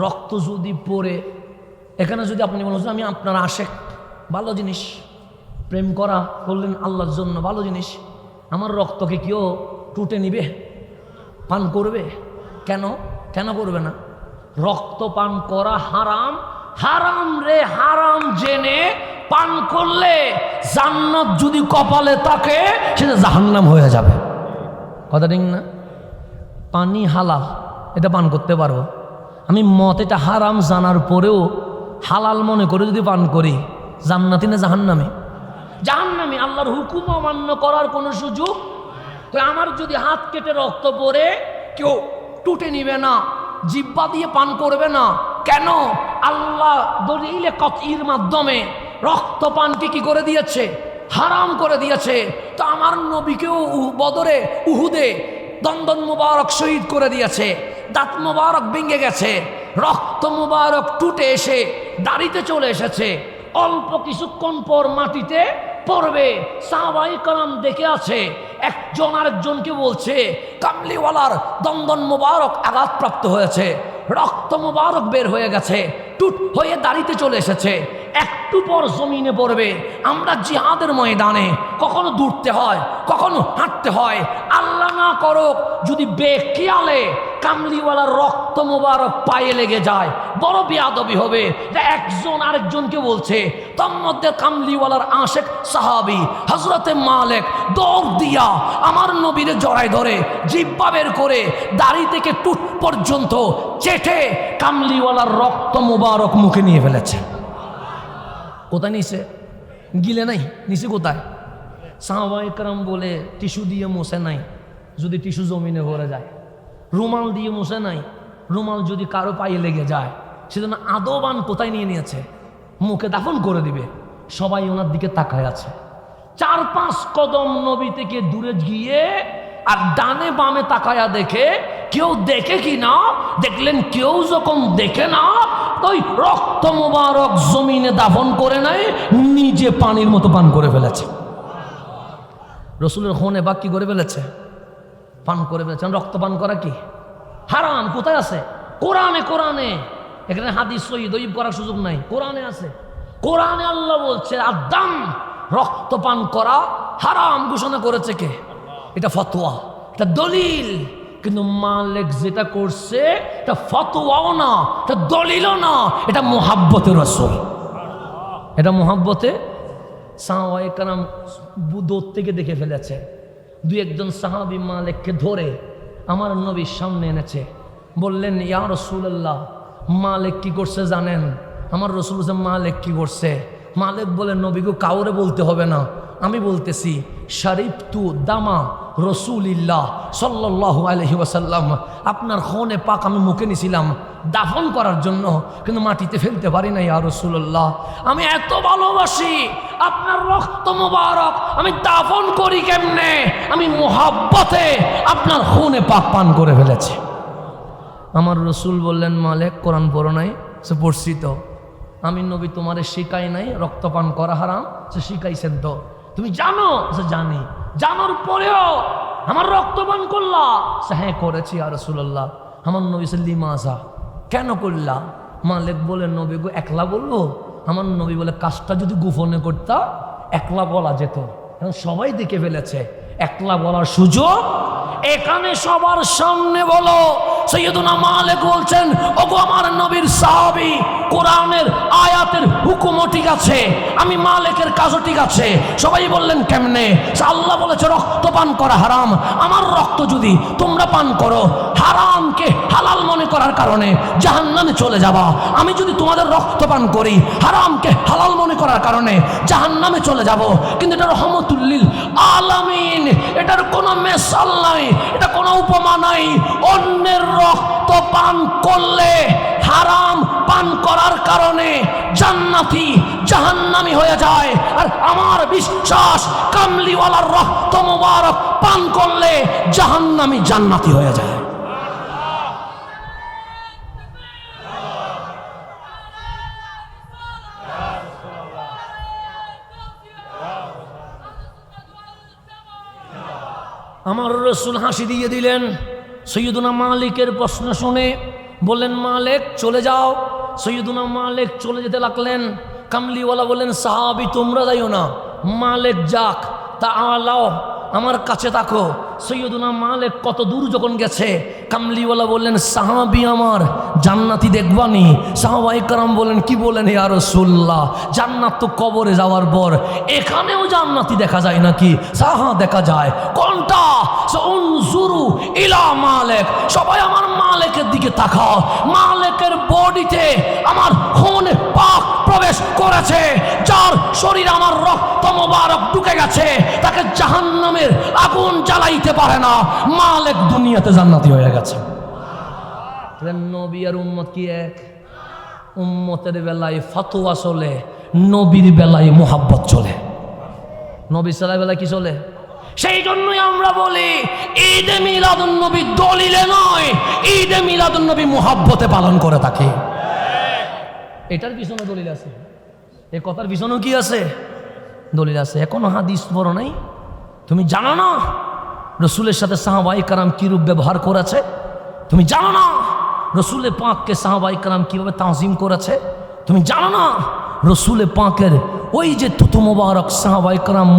রক্ত যদি পড়ে, এখানে যদি আপনি বলেন আমি আপনার আশেক, ভালো জিনিস, প্রেম করা করলেন আল্লাহর জন্য, ভালো জিনিস। আমার রক্তকে কেউ টুটে নিবে, পান করবে? কেন? কেন করবে না? রক্ত পান করা হারাম। হারাম রে হারাম জেনে পান করলে জান্নাত যদি কপালে থাকে, সেটা জাহান্নাম হয়ে যাবে। কথা ঠিক না? পানি হালাল, এটা পান করতে পারবো। আমি মত এটা হারাম জানার পরেও হালাল মনে করে যদি পান করি, জান্নাতি না জাহান্নামে? জাহান্নামে। আল্লাহর হুকুম অমান্য করার কোনো সুযোগ। তো আমার যদি হাত কেটে রক্ত পড়ে, কেউ টুটে নিবে না, জিহ্বা দিয়ে পান করবে না। কেন? আল্লাহ দলিলে কতঈর মাধ্যমে রক্ত পানকে কি করে দিয়েছে? হারাম করে দিয়েছে। তো আমার নবীকেও বদরে, উহুদে দন্দন মুবারক শহীদ করে দিয়েছে, দাঁত মুবারক ভেঙে গেছে, রক্ত মুবারক টুটে এসে দাড়িতে চলে এসেছে, অল্প কিছুক্ষণ পর মাটিতে পড়বে। সাহাবায়ে কেরাম দেখে আছে, একজন আরেকজনকে বলছে কামলিওয়ালার দন্দন মুবারক আঘাতপ্রাপ্ত হয়েছে, রক্ত মুবারক বের হয়ে গেছে, টুট হয়ে দাড়িতে চলে এসেছে, একটু পর জমিনে পড়বে। আমরা জিহাদের ময়দানে কখনো দৌড়তে হয়, কখনো হাঁটতে হয়। আল্লাহ না করুক যদি বেখিয়ালে কামলিওয়ালার রক্ত মুবারক পায়ে লেগে যায়, বড় বেয়াদবি হবে। একজন আরেকজনকে বলছে, তার মধ্যে কামলিওয়ালার আশেক সাহাবী হযরতে মালিক দৌড় দিয়া আমার নবীরে জড়ায় ধরে, জিহ্বা বের করে দাড়ি থেকে টুট পর্যন্ত চেটে কামলিওয়ালার রক্ত মুবারক মুখে নিয়ে ফেলেছে। কোথায় নিছে? গিলে নাই, নিচে কোথায়? সাহাবায়ে কেরাম বলে টিস্যু দিয়ে মুছে নাই, যদি টিস্যু জমিনে ভরে যায়। রুমাল দিয়ে মুছে নাই, রুমাল যদি কারো পায়ে লেগে যায়, সেজন্য আদবান কোথায় নিয়ে নিয়েছে? মুখে দাফন করে দিবে। সবাই ওনার দিকে তাকায় আছে। 4-5 কদম নবী থেকে দূরে গিয়ে আর ডানে বামে তাকায়া দেখে, কেউ দেখে কি না, দেখলেন কেউ যখন দেখে না, ওই রক্ত মুবারক জমিনে দাফন করে নাই, নিজে পানির মতো পান করে ফেলেছে। রসুলের হনে বা কি করে ফেলেছে? পান করে ফেলেছে। রক্ত পান করা কি হারাম? কোথায় আছে? কোরআনে। কোরআনে। এখানে হাদিস সহিহ দঈফ করার সুযোগ নাই, কোরআনে আছে। কোরআনে আল্লাহ বলছে আদাম, রক্ত পান করা হারাম ঘোষণা করেছে কে? এটা ফতোয়া, এটা দলিল। কিন্তু মালিক যেটা করছে এটা ফতোয়াও না, এটা দলিলও না, এটা মুহাব্বতে রাসূল। এটা মুহাব্বতে। সাহাবায়ে কেরাম দূর থেকে দেখে ফেলেছে। 2-1 সাহাবী মালিককে ধরে আমার নবীর সামনে এনেছে, বললেন ইয়া রাসূলুল্লাহ, মালিক কি করছে জানেন? আমার রাসূল বলেন মালিক কি করছে? মালিক বলে নবীকে কাউরে বলতে হবে না, আমি বলতেছি। শারিফতু দামা রসুলিল্লাহ সাল্লাল্লাহু আলাইহি ওয়াসাল্লাম, আপনার খুনে পাক আমি মুখে নিছিলাম দাফন করার জন্য, কিন্তু মাটিতে ফেলতে পারি না ইয়া রাসূলুল্লাহ। আমি এত ভালোবাসি আপনার রক্ত মোবারক, আমি দাফন করি কেমনে? আমি মোহাব্বতে আপনার খুনে পাক পান করে ফেলেছি। আমার রসুল বললেন, মালিক কোরআন পড়ো নাই? সে পড়ছি তো। আমি নবী তোমারে শিখাই নাই রক্তপান করা হারাম? সে শিখাইছেন তো। তুমি জানো? সে জানি। জানার পরেও আমার রক্তপান করলা? সে হ্যাঁ করেছি ইয়া রাসূলুল্লাহ। আমার নবী লিমাজা, কেন করলা? মালিক বলে, নবী গো একলা বলবো? আমার নবী বলে, কাজটা যদি গোপনে করতা একলা বলা যেত, এখন সবাই দেখে ফেলেছে, একলা বলার সুযোগ এখানে সবার সামনে বলো। সৈয়দুনা মালিক বলছেন, ওগো আমার নবীর সাহাবী, কোরআনের আয়াতের হুকুমও ঠিক আছে, আমি মালিকের কাজও ঠিক আছে। সবাই বললেন কেমনে? আল্লাহ বলেছে রক্ত পান করা হারাম, আমার রক্ত যদি তোমরা পান করো হারামকে হালাল মনে করার কারণে জাহান্নামে চলে যাবা। আমি যদি তোমাদের রক্ত পান করি হারামকে হালাল মনে করার কারণে জাহান্নামে চলে যাব। কিন্তু এটা রহমতুল লিল আলামিন, এটার কোনো মেসাল নাই, এটা কোনো উপমা নাই। অন্যের রক্ত পান করলে হারাম পান করার কারণে জান্নাতি জাহান্নামী হয়ে যায়, আর আমার বিশ্বাস কামলিওয়ালার রক্ত মোবারক পান করলে জাহান্নামী জান্নাতি হয়ে যায়। আমার রসুল হাসি দিয়ে দিলেন। সৈয়দুনা মালিকের প্রশ্ন শুনে বললেন, মালিক চলে যাও। সৈয়দুনা মালিক চলে যেতে লাগলেন। কামলিওয়ালা বললেন, সাহাবী তোমরা যাইও না, মালিক যাক। তা আলাও আমার কাছে থাকো। সৈয়দুনা মালিক কত দূর যখন গেছে, কামলিওয়ালা বললেন, সাহাবী আমার জান্নাতি দেখবানি? সাহাবায়ে কেরাম বলেন, কি বলেন ইয়া রাসূলুল্লাহ, জান্নাত তো কবরে যাওয়ার পর, এখানেও জান্নাতি দেখা যায় নাকি? সাহা দেখা যায়। কোনটা? উনজুরু ইলা মালিক, সবাই আমার মালিকের দিকে তাকাও। মালিকের বডিতে আমার খুনে পাক প্রবেশ করেছে, যার শরীরে আমার রক্ত মোবারক ঢুকে গেছে, তাকে জাহান্নামের আগুন জ্বালাইতে পারে না। মালিক দুনিয়াতে জান্নাতি হয়ে গেছে। নবী আর উম্মত কি এক? উম্মতের বেলায় ফতোয়া চলে, নবীর বেলায় মোহাব্বত চলে। নবী সাল্লাল্লাহু বেলায় কি চলে? সেই জন্যই আমরা বলি ঈদে মিলাদুন নবী দলিলে নয়, ঈদে মিলাদুন নবী মোহাব্বতে পালন করে থাকি। এটার পিছনে দলিল আছে, এই কথার পিছনেও কি আছে? দলিল আছে। এখনো হাদিস পড়ো নাই? তুমি জানো না রসুলের সাথে সাহাবায়ে কেরাম কিরূপ ব্যবহার করেছে? তুমি জানো না রসুলে পাককে সাহাবায়ে কেরাম কিভাবে তাজিম করেছে? তুমি জানো না রসুলে পাকের ওই যে তুতু মোবারক সাহাবায়ে কেরাম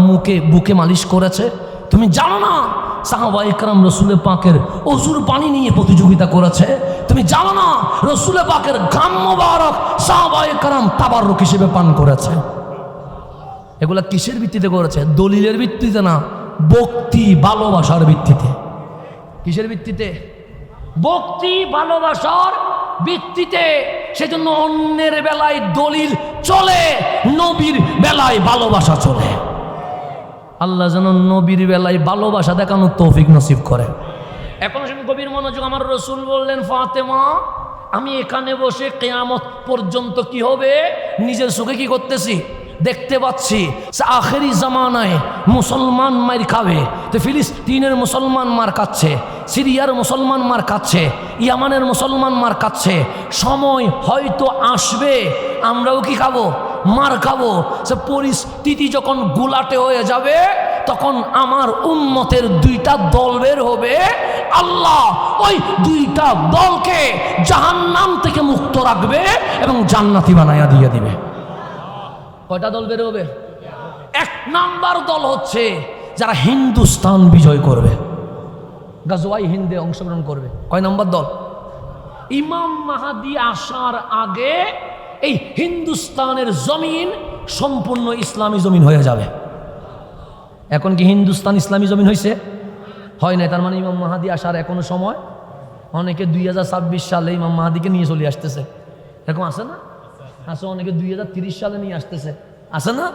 বুকে মালিশ করেছে? তুমি জানো না সাহাবায়ে কেরাম রসুলে পাকের অজুর পানি নিয়ে প্রতিযোগিতা করেছে? তুমি জানো না রসুলে পাকের ঘাম মোবারক সাহাবায়ে কেরাম তাবাররুক হিসেবে পান করেছে? এগুলা কিসের ভিত্তিতে করেছে? দলিলের ভিত্তিতে না, ভক্তি ভালোবাসার ভিত্তিতে। কিসের ভিত্তিতে? ভক্তি ভালোবাসার ভিত্তিতে। সেজন্য অন্যের বেলায় দলিল চলে, নবীর বেলায় ভালোবাসা চলে। আল্লাহ যেন নবীর বেলায় ভালোবাসা দেখানোর তৌফিক নসিব করে। এখন গভীর মনোযোগ। আমার রসুল বললেন, ফাতেমা আমি এখানে বসে কিয়ামত পর্যন্ত কি হবে নিজের চোখে কি করতেছি দেখতে পাচ্ছি। আখেরি জামানায় মুসলমান মার খাবে, তো ফিলিস্তিনের মুসলমান মার খাচ্ছে, সিরিয়ার মুসলমান মার খাচ্ছে, ইয়ামানের মুসলমান মার খাচ্ছে। সময় হয়তো আসবে আমরাও কি খাবো? মার খাবো। সে পরিস্থিতি যখন গুলাটে হয়ে যাবে, তখন আমার উম্মতের দুইটা দল বের হবে। আল্লাহ ওই দুইটা দলকে জাহান্নাম থেকে মুক্ত রাখবে এবং জান্নাতি বানায়া দিয়ে দিবে। কয়টা দল বের হবে? এক নাম্বার দল হচ্ছে যারা হিন্দুস্তান বিজয় করবে, গাজওয়াই হিন্দে অংশগ্রহণ করবে। কয় নাম্বার দল? ইমাম মাহাদি আসার আগে এই হিন্দুস্তানের জমিন সম্পূর্ণ ইসলামী জমিন হয়ে যাবে। এখন কি হিন্দুস্তান ইসলামী জমিন হয়েছে? হয় নাই। তার মানে ইমাম মাহাদি আসার এখনো সময়। অনেকে 2026 সালে ইমাম মাহাদিকে নিয়ে চলে আসতেছে, এরকম আছে না? আছে। অনেকে 2030 সালে নিয়ে আসতেছে, আছে না?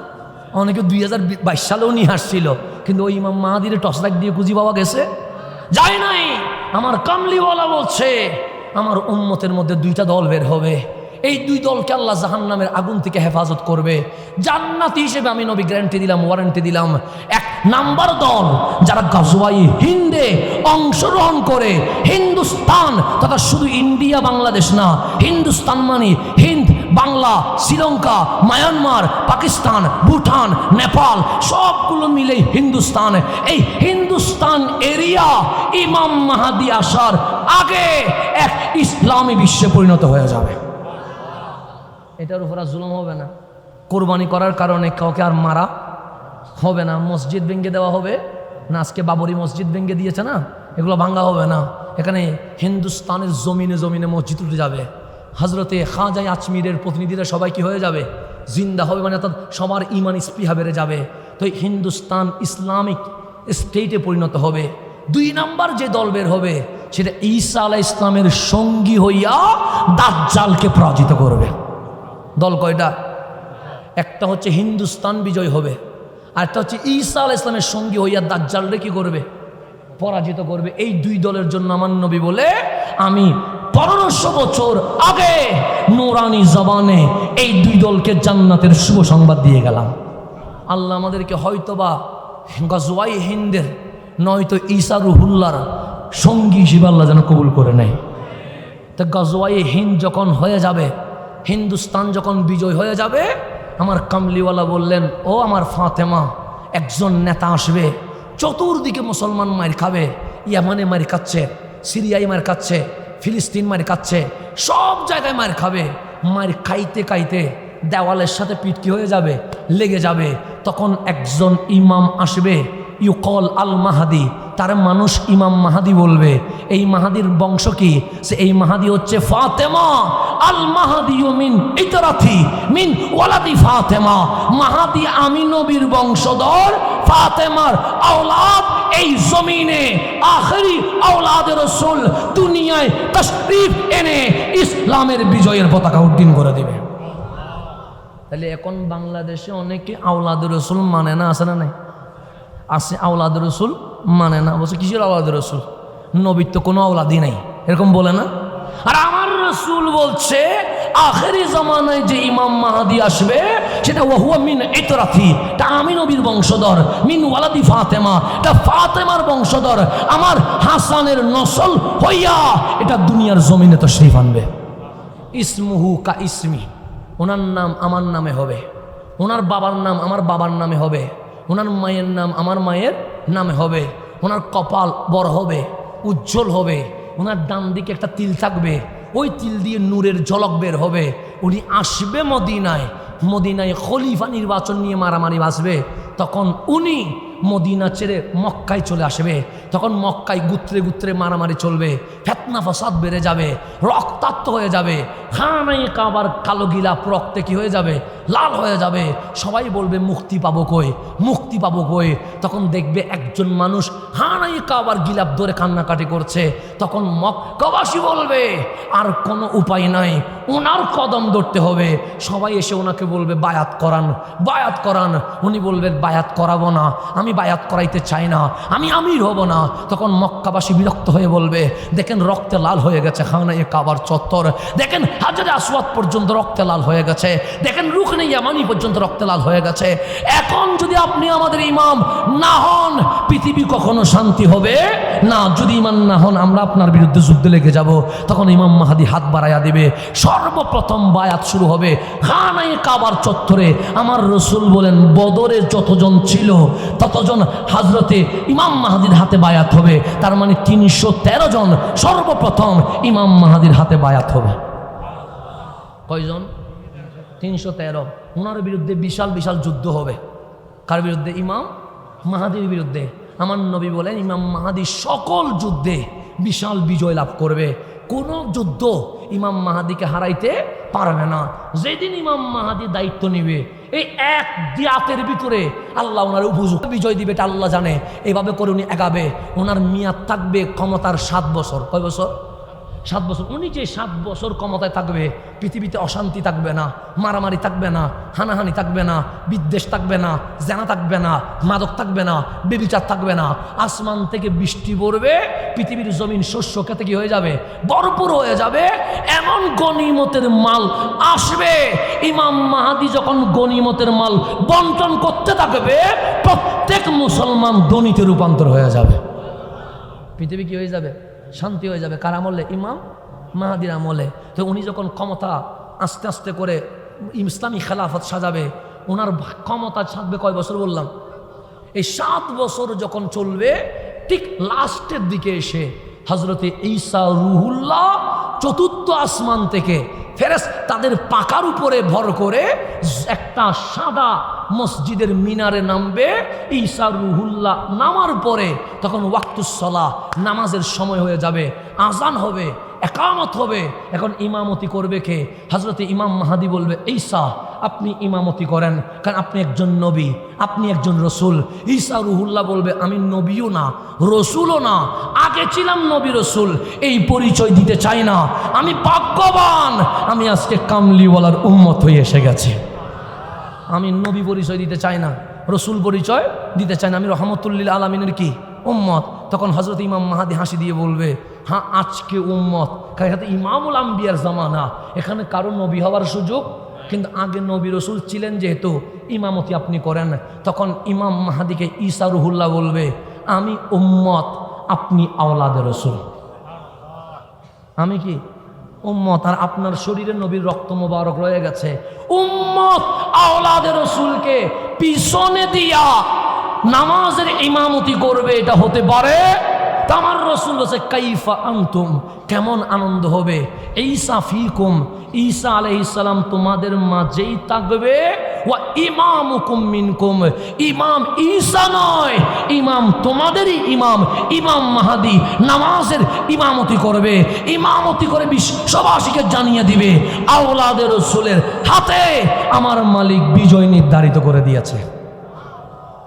অনেকে 2022 সালেও নিয়ে আসছিল, কিন্তু ওই ইমাম মাহাদির টর্চ লাইট দিয়ে খুঁজি পাওয়া গেছে? যায় নাই। আমার কামলিওয়ালা বলছে আমার উম্মতের মধ্যে দুইটা দল বের হবে, এই দুই দলকে আল্লাহ জাহান্নামের আগুন থেকে হেফাজত করবে। জান্নাতি হিসেবে আমি নবী গ্যারান্টি দিলাম, ওয়ারেন্টি দিলাম। এক নাম্বার দল যারা গাজওয়ায়ে হিন্দে অংশগ্রহণ করে, হিন্দুস্তান তথা শুধু ইন্ডিয়া বাংলাদেশ না, হিন্দুস্তান মানে হিন্দ, বাংলা, শ্রীলঙ্কা, মায়ানমার, পাকিস্তান, ভুটান, নেপাল সবগুলো মিলে হিন্দুস্তান। এই হিন্দুস্তান এরিয়া ইমাম মাহাদি আসার আগে এক ইসলামী বিশ্বে পরিণত হয়ে যাবে। এটার উপর আর জুলুম হবে না। কোরবানি করার কারণে কাউকে আর মারা হবে না। মসজিদ ভেঙে দেওয়া হবে না, আজকে বাবরি মসজিদ ভেঙে দিয়েছে না, এগুলো ভাঙ্গা হবে না। এখানে হিন্দুস্তানের জমিনে জমিনে মসজিদ উঠে যাবে। হজরতে খাজা আজমিরের প্রতিনিধিরা সবাই কি হয়ে যাবে? জিন্দা হবে, মানে অর্থাৎ সবার ইমান স্পৃহা বেড়ে যাবে। তো হিন্দুস্তান ইসলামিক স্টেটে পরিণত হবে। দুই নাম্বার যে দল বের হবে সেটা ঈসা আলাইহিস ইসলামের সঙ্গী হইয়া দাজ্জালকে পরাজিত করবে। দল কয়টা? একটা হচ্ছে হিন্দুস্তান বিজয় হবে, আর একটা হচ্ছে ঈসা আলাইহিস ইসলামের সঙ্গী হইয়া দাজ্জালকে কি করবে? পরাজিত করবে। এই দুই দলের জন্য আমার নবী বলে আমি 1500 বছর আগে নূরানি জবানে এই দুই দলকে জান্নাতের শুভ সংবাদ দিয়ে গেলাম। আল্লাহ আমাদেরকে হয়তোবা গাজওয়ায়ে হিন্দের নয়তো ঈসা রুহুল্লাহর সঙ্গী হিসেবে আল্লাহ যেন কবুল করে নেয়। তো গাজওয়ায়ে হিন্দ যখন হয়ে যাবে, হিন্দুস্তান যখন বিজয় হয়ে যাবে, আমার কামলিওয়ালা বললেন, ও আমার ফাতেমা, একজন নেতা আসবে, চতুর্দিকে মুসলমান মার খাবে, ইয়ামানে মার খাচ্ছে, সিরিয়ায় মার খাচ্ছে, ফিলিস্তিন মার খাচ্ছে, সব জায়গায় মার খাবে। মার খাইতে খাইতে দেওয়ালের সাথে পিঠ কি হয়ে যাবে? লেগে যাবে। তখন একজন ইমাম আসবে, ইউকল আল মাহাদি, তার মানুষ ইমাম মাহাদি বলবে। এই মাহাদির বংশ কি? সে এই মাহাদি হচ্ছে ফাতেমা। আল মাহাদি মিন ইতরাথি মিন ওয়ালাদি ফাতেমা। মাহাদি আমি নবীর বংশধর, ফাতেমার আওলাদ। এই জমিনে আখেরি আওলাদে রাসূল দুনিয়ায় তাশরীফ এনে ইসলামের বিজয়ের পতাকা উড্ডীন করে দিবে। তাহলে এখন বাংলাদেশে অনেকে আওলাদে রাসূল মানে না, আছে না নাই? আছে, আওলাদ রসুল মানে না। বলছে কিসের আওলাদ রসুল? নবীর তো কোনো আওলাদই নাই, এরকম বলে না। আর আমার রসুল বলছে আখেরি জামানায় যে ইমাম মাহাদি আসবে সেটা ওয়াহুয়া মিন ইতরাথি, তা আমি নবীর বংশধর, মিন ওয়ালাদি ফাতেমা, এটা ফাতেমার বংশধর, আমার হাসানের নসল হইয়া এটা দুনিয়ার জমিনে তাশরীফ আনবে। ইসমুহু কা ইসমি, ওনার নাম আমার নামে হবে, ওনার বাবার নাম আমার বাবার নামে হবে, ওনার মায়ের নাম আমার মায়ের নামে হবে, ওনার কপাল বড় হবে, উজ্জ্বল হবে, ওনার ডান দিকে একটা তিল থাকবে, ওই তিল দিয়ে নূরের ঝলক বের হবে। উনি আসবে মদিনায়, মদিনায় খলিফা নির্বাচন নিয়ে মারামারি বাঁচবে। তখন উনি মদিনা ছেড়ে মক্কায় চলে আসবে। তখন মক্কায় গুত্রে গুত্রে মারামারি চলবে, ফেতনা ফাসাদ বেড়ে যাবে, রক্তাক্ত হয়ে যাবে। খানায়ে কাবার কালো গিলাপ রক্তে কি হয়ে যাবে? লাল হয়ে যাবে। সবাই বলবে মুক্তি পাবো কই, মুক্তি পাবো কই। তখন দেখবে একজন মানুষ খানায়ে কাবার গিলাপ ধরে কান্নাকাটি করছে। তখন মক্কাবাসী বলবে আর কোনো উপায় নাই, ওনার কদম ধরতে হবে। সবাই এসে ওনাকে বলবে বায়াত করান, বায়াত করান। উনি বলবেন বায়াত করাবো না, আমি বায়াত করাইতে চাই না, আমি আমির হব না। তখন মক্কাবাসী বিরক্ত হয়ে বলবে দেখেন রক্তে লাল হয়ে গেছে খানায়ে কাবার চত্বর, দেখেন হাজরে আসওয়াদ পর্যন্ত রক্তে লাল হয়ে গেছে, দেখেন রুকনে ইয়ামানি পর্যন্ত রক্তে লাল হয়ে গেছে। এখন যদি আপনি আমাদের ইমাম না হন, পৃথিবী কখনো শান্তি হবে না। যদি ইমাম না হন, আমরা আপনার বিরুদ্ধে যুদ্ধে লেগে যাব। তখন ইমাম মাহাদি হাত বাড়াইয়া দিবে, সর্বপ্রথম বায়াত শুরু হবে খানায়ে কাবার চত্বরে। আমার রসুল বলেন বদরে যতজন ছিল ততজন হযরতে ইমাম মাহাদির হাতে বায়াত হবে। তার মানে 313 জন সর্বপ্রথম ইমাম মাহাদির হাতে বায়াত হবে। কয়জন? 313। ওনার বিরুদ্ধে বিশাল বিশাল যুদ্ধ হবে। কার বিরুদ্ধে? ইমাম মাহাদির বিরুদ্ধে। আমার নবী বলেন ইমাম মাহাদি সকল যুদ্ধে বিশাল বিজয় লাভ করবে, কোনো যুদ্ধ ইমাম মাহাদিকে হারাইতে পারবে না। যেদিন ইমাম মাহাদি দায়িত্ব নিবে, এই এক দিয়াতের ভিতরে আল্লাহ ওনার উপযুক্ত বিজয় দিবে, এটা আল্লাহ জানে। এইভাবে করে উনি এগাবে। ওনার মেয়াদ থাকবে ক্ষমতার 7 বছর। কয় বছর? 7 বছর। উনি যে 7 বছর ক্ষমতায় থাকবে, পৃথিবীতে অশান্তি থাকবে না, মারামারি থাকবে না, হানাহানি থাকবে না, বিদ্বেষ থাকবে না, জেনা থাকবে না, মাদক থাকবে না, বেবিচার থাকবে না। আসমান থেকে বৃষ্টি পড়বে, পৃথিবীর জমিন শস্য খেতে কি হয়ে যাবে, ভরপুর হয়ে যাবে। এমন গনিমতের মাল আসবে, ইমাম মাহাদি যখন গনিমতের মাল বন্টন করতে থাকবে, প্রত্যেক মুসলমান ধনীতে রূপান্তর হয়ে যাবে। পৃথিবী কি হয়ে যাবে, শান্তি হয়ে যাবে। কার আমলে? ইমাম মাহাদির আমলে। তো উনি যখন ক্ষমতা আস্তে আস্তে করে ইসলামী খেলাফত সাজাবে, ওনার ক্ষমতা থাকবে কয় বছর বললাম? এই 7 বছর যখন চলবে, ঠিক লাস্টের দিকে এসে হজরতে ঈসা রুহুল্লাহ চতুর্থ আসমান থেকে ফেরেশতাদের পাকার উপরে ভর করে একটা সাদা মসজিদের মিনারে নামবে। ঈসা রুহুল্লাহ নামার পরে তখন ওয়াক্তুস সালাহ, নামাজের সময় হয়ে যাবে, আজান হবে, একামত হবে। এখন ইমামতি করবে কে? হযরতে ইমাম মাহাদি বলবে, ঈসা আপনি ইমামতি করেন, কারণ আপনি একজন নবী, আপনি একজন রসুল। ঈসা রুহুল্লাহ বলবে, আমি নবীও না, রসুলও না, আগে ছিলাম নবী রসুল, এই পরিচয় দিতে চাই না। আমি ভাগ্যবান, আমি আজকে কামলিওয়ালার উম্মত হয়ে এসে গেছি। আমি নবী পরিচয় দিতে চাই না, রসুল পরিচয় দিতে চাই না, আমি রহমতুল্লিল আলামিনের কি উম্মত। তখন হযরত ইমাম মাহাদি হাসি দিয়ে বলবে, হ্যাঁ আজকে উম্মত, কারণ এটা ইমামুল আম্বিয়ার জামানা, এখানে কারো নবী হওয়ার সুযোগ, কিন্তু আগে নবী রসুল ছিলেন যেহেতু ইমামতি আপনি করেন। তখন ইমাম মাহাদিকে ঈসা রুহুল্লাহ বলবে, আমি উম্মত, আপনি আওলাদে রসুল। আমি কি উম্মত, আর আপনার শরীরে নবীর রক্ত মোবারক রয়ে গেছে। উম্মত আওলাদে রসুলকে পিছনে দিয়া নামাজের ইমামতি করবে, এটা হতে পারে? আমার রসুল বলছে, কাইফা আনতুম, কেমন আনন্দ হবে। ঈসা ফিকুম, ঈসা আলাইহিস সালাম তোমাদের মাঝেই থাকবে। ওয়া ইমামুকুম মিনকুম, ইমাম ঈসা নয়, ইমাম তোমাদেরই ইমাম, ইমাম মাহাদি নামাজের ইমামতি করবে। ইমামতি করে বিশ্ববাসীকে জানিয়ে দিবে, আওলাদে রসুলের হাতে আমার মালিক বিজয় নির্ধারিত করে দিয়েছে।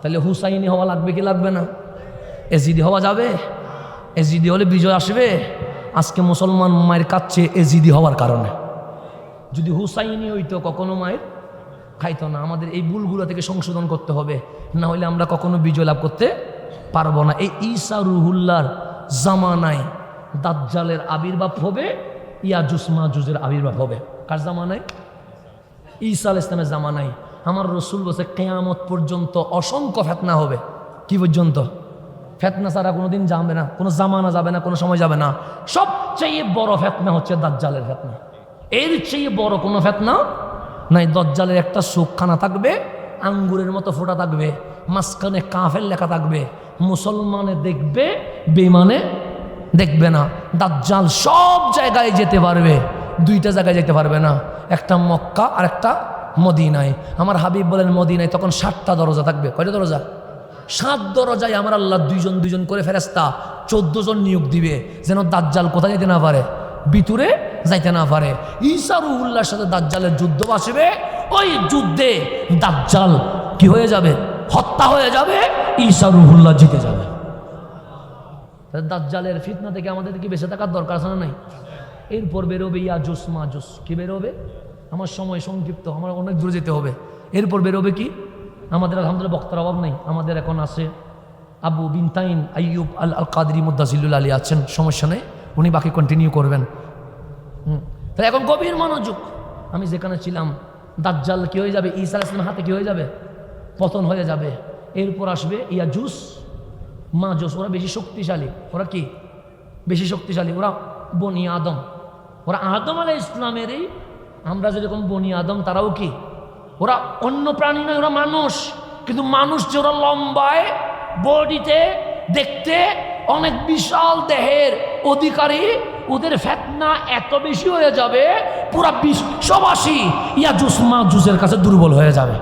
তাহলে হুসাইনি হওয়া লাগবে কি লাগবে না? এজিদি হওয়া যাবে? এজিদি হলে বিজয় আসবে। আজকে মুসলমান মায়ের কাছে এজিদি হওয়ার কারণে। যদি হুসাইনি হইতো কখনো মায়ের খাইতো না। আমাদের এই ভুলগুলো থেকে সংশোধন করতে হবে, না হলে আমরা কখনো বিজয় লাভ করতে পারবো না। এই ঈসা রুহুল্লাহর জামানায় দাজ্জালের আবির্ভাব হবে, ইয়াজুজ মাজুজের আবির্ভাব হবে। কার জামানায়? ঈসা আলাইহিস সালামের জামানায়। আমার রসুল বলছে, কিয়ামত পর্যন্ত অসংখ্য ফিতনা হবে। কি পর্যন্ত? ফিতনা ছাড়া কোনোদিন যাবে না, কোনো জামানা যাবে না, কোনো সময় যাবে না। সবচেয়ে বড় ফিতনা হচ্ছে দাজ্জালের ফিতনা। এর চেয়ে বড় কোনো ফিতনা নাই। দাজ্জালের একটা চোখখানা থাকবে, আঙ্গুরের মতো ফোঁটা থাকবে, মাঝখানে কাফের লেখা থাকবে। মুসলমানে দেখবে, বেঈমানে দেখবে না। দাজ্জাল সব জায়গায় যেতে পারবে, 2টা জায়গায় যেতে পারবে না, একটা মক্কা আর একটা মদিনায়। আমার হাবিব বলেন, মদিনায় তখন 7টা দরজা থাকবে। কয়টা দরজা? 7 দরজায় আমার আল্লাহ 2 করে ফেরেশতা 14 জন নিয়োগ দিবে, যেন দাজ্জাল কোথায় যেতে না পারে, ভিতরে যাইতে না পারে। ঈসা রুহুল্লাহর সাথে দাজ্জালের যুদ্ধ আসবে। ওই যুদ্ধে দাজ্জাল কি হয়ে যাবে? হত্যা হয়ে যাবে, ঈসা রুহুল্লাহ জিতে যাবে। দাজ্জালের ফিতনা থেকে আমাদের কি বেঁচে থাকার দরকার আছে না নাই? এরপর বেরোবে ইয়াজুজ মাজুজ। কি বেরোবে? আমার সময় সংক্ষিপ্ত, আমার অনেক দূরে যেতে হবে। এরপর বেরোবে কি? আমাদের আলহামদুলিল্লাহ বক্তার অভাব নেই। আমাদের এখন আছে আবু বিনতাইন আইয়ুব আল কাদরি মুদ্দাসিলুল আলী আছেন, সমস্যা নেই, উনি বাকি কন্টিনিউ করবেন। তাই এখন গভীর মনোযোগ। আমি যেখানে ছিলাম, দাজ্জাল কি হয়ে যাবে? ঈসা আলাইহিস সালামের হাতে কি হয়ে যাবে? পতন হয়ে যাবে। এরপর আসবে ইয়াজুজ মাজুজ। ওরা বেশি শক্তিশালী। ওরা কি বেশি শক্তিশালী? ওরা বনি আদম। ওরা আদম আলাইহিস সালামেরই, আমরা যেরকম বনি আদম, তারাও কি? ওরা অন্য প্রাণী নয়, ওরা মানুষ। কিন্তু মানুষ যে ওরা লম্বায়, বডিতে, দেখতে অনেক বিশাল দেহের অধিকারী, ওদের ফিতনা এত বেশি হয়ে যাবে, পুরা বিশ্ববাসী ইয়াজুজ মাজুজের কাছে দুর্বল হয়ে যাবে।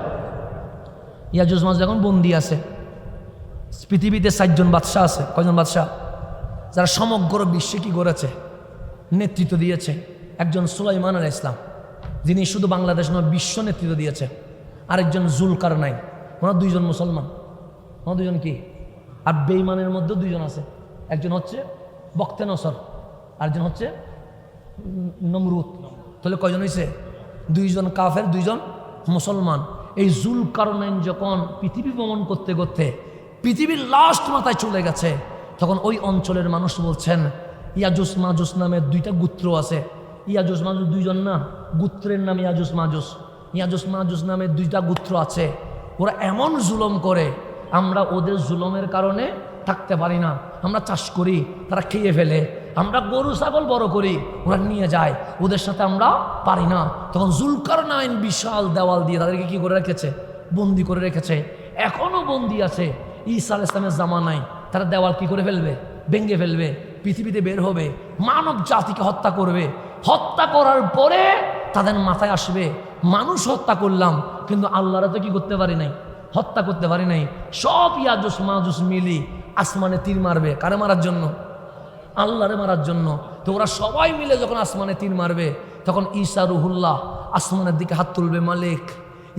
ইয়াজুজ মাজুজ এখন বন্দি আছে। পৃথিবীতে 4 জন বাদশাহ আছে। কয়জন বাদশাহ? যারা সমগ্র বিশ্বে কি করেছে? নেতৃত্ব দিয়েছে। একজন সুলাইমান আলাইহিস সালাম, যিনি শুধু বাংলাদেশ নয়, বিশ্ব নেতৃত্ব দিয়েছে। আরেকজন জুলকারনাইন। ওনার 2 জন মুসলমান। ওনার 2 জন কি? আর বেঈমানের মধ্যে 2 জন আছে। একজন হচ্ছে বখতে নসর, আরেকজন হচ্ছে নমরুদ। তাহলে কয়জন হয়েছে? 2 জন কাফের, 2 জন মুসলমান। এই জুলকারনাইন যখন পৃথিবী ভ্রমণ করতে করতে পৃথিবীর লাস্ট মাথায় চলে গেছে, তখন ওই অঞ্চলের মানুষ বলছেন ইয়াজুস মাজুস নামে 2টা গোত্র আছে। ইয়াজুস মাজুস 2 জন না, গোত্রের নাম ইয়াজুস মাজুস। ইয়াজুস মাজুস নামে 2টা গোত্র আছে। ওরা এমন জুলম করে, আমরা ওদের জুলমের কারণে থাকতে পারি না। আমরা চাষ করি, তারা খেয়ে ফেলে। আমরা গরু ছাগল বড় করি, ওরা নিয়ে যায়। ওদের সাথে আমরা পারি না। তখন জুলকারনাইন বিশাল দেওয়াল দিয়ে তাদেরকে কি করে রেখেছে? বন্দি করে রেখেছে। এখনো বন্দি আছে। ঈসা আলাইহিস সালামের জামানায় তারা দেওয়াল কি করে ফেলবে? ভেঙে ফেলবে, পৃথিবীতে বের হবে, মানব জাতিকে হত্যা করবে। হত্যা করার পরে তাদের মাথায় আসবে মানুষ হত্যা করলাম, কিন্তু আল্লাহরা তো কি করতে পারি নাই, হত্যা করতে পারি নাই। সব ইয়াজুস মাজুস মিলি আসমানে তীর মারবে। কারে মারার জন্য? আল্লাহরে মারার জন্য। তো ওরা সবাই মিলে যখন আসমানে তীর মারবে, তখন ঈসা রুহুল্লাহ আসমানের দিকে হাত তুলবে, মালিক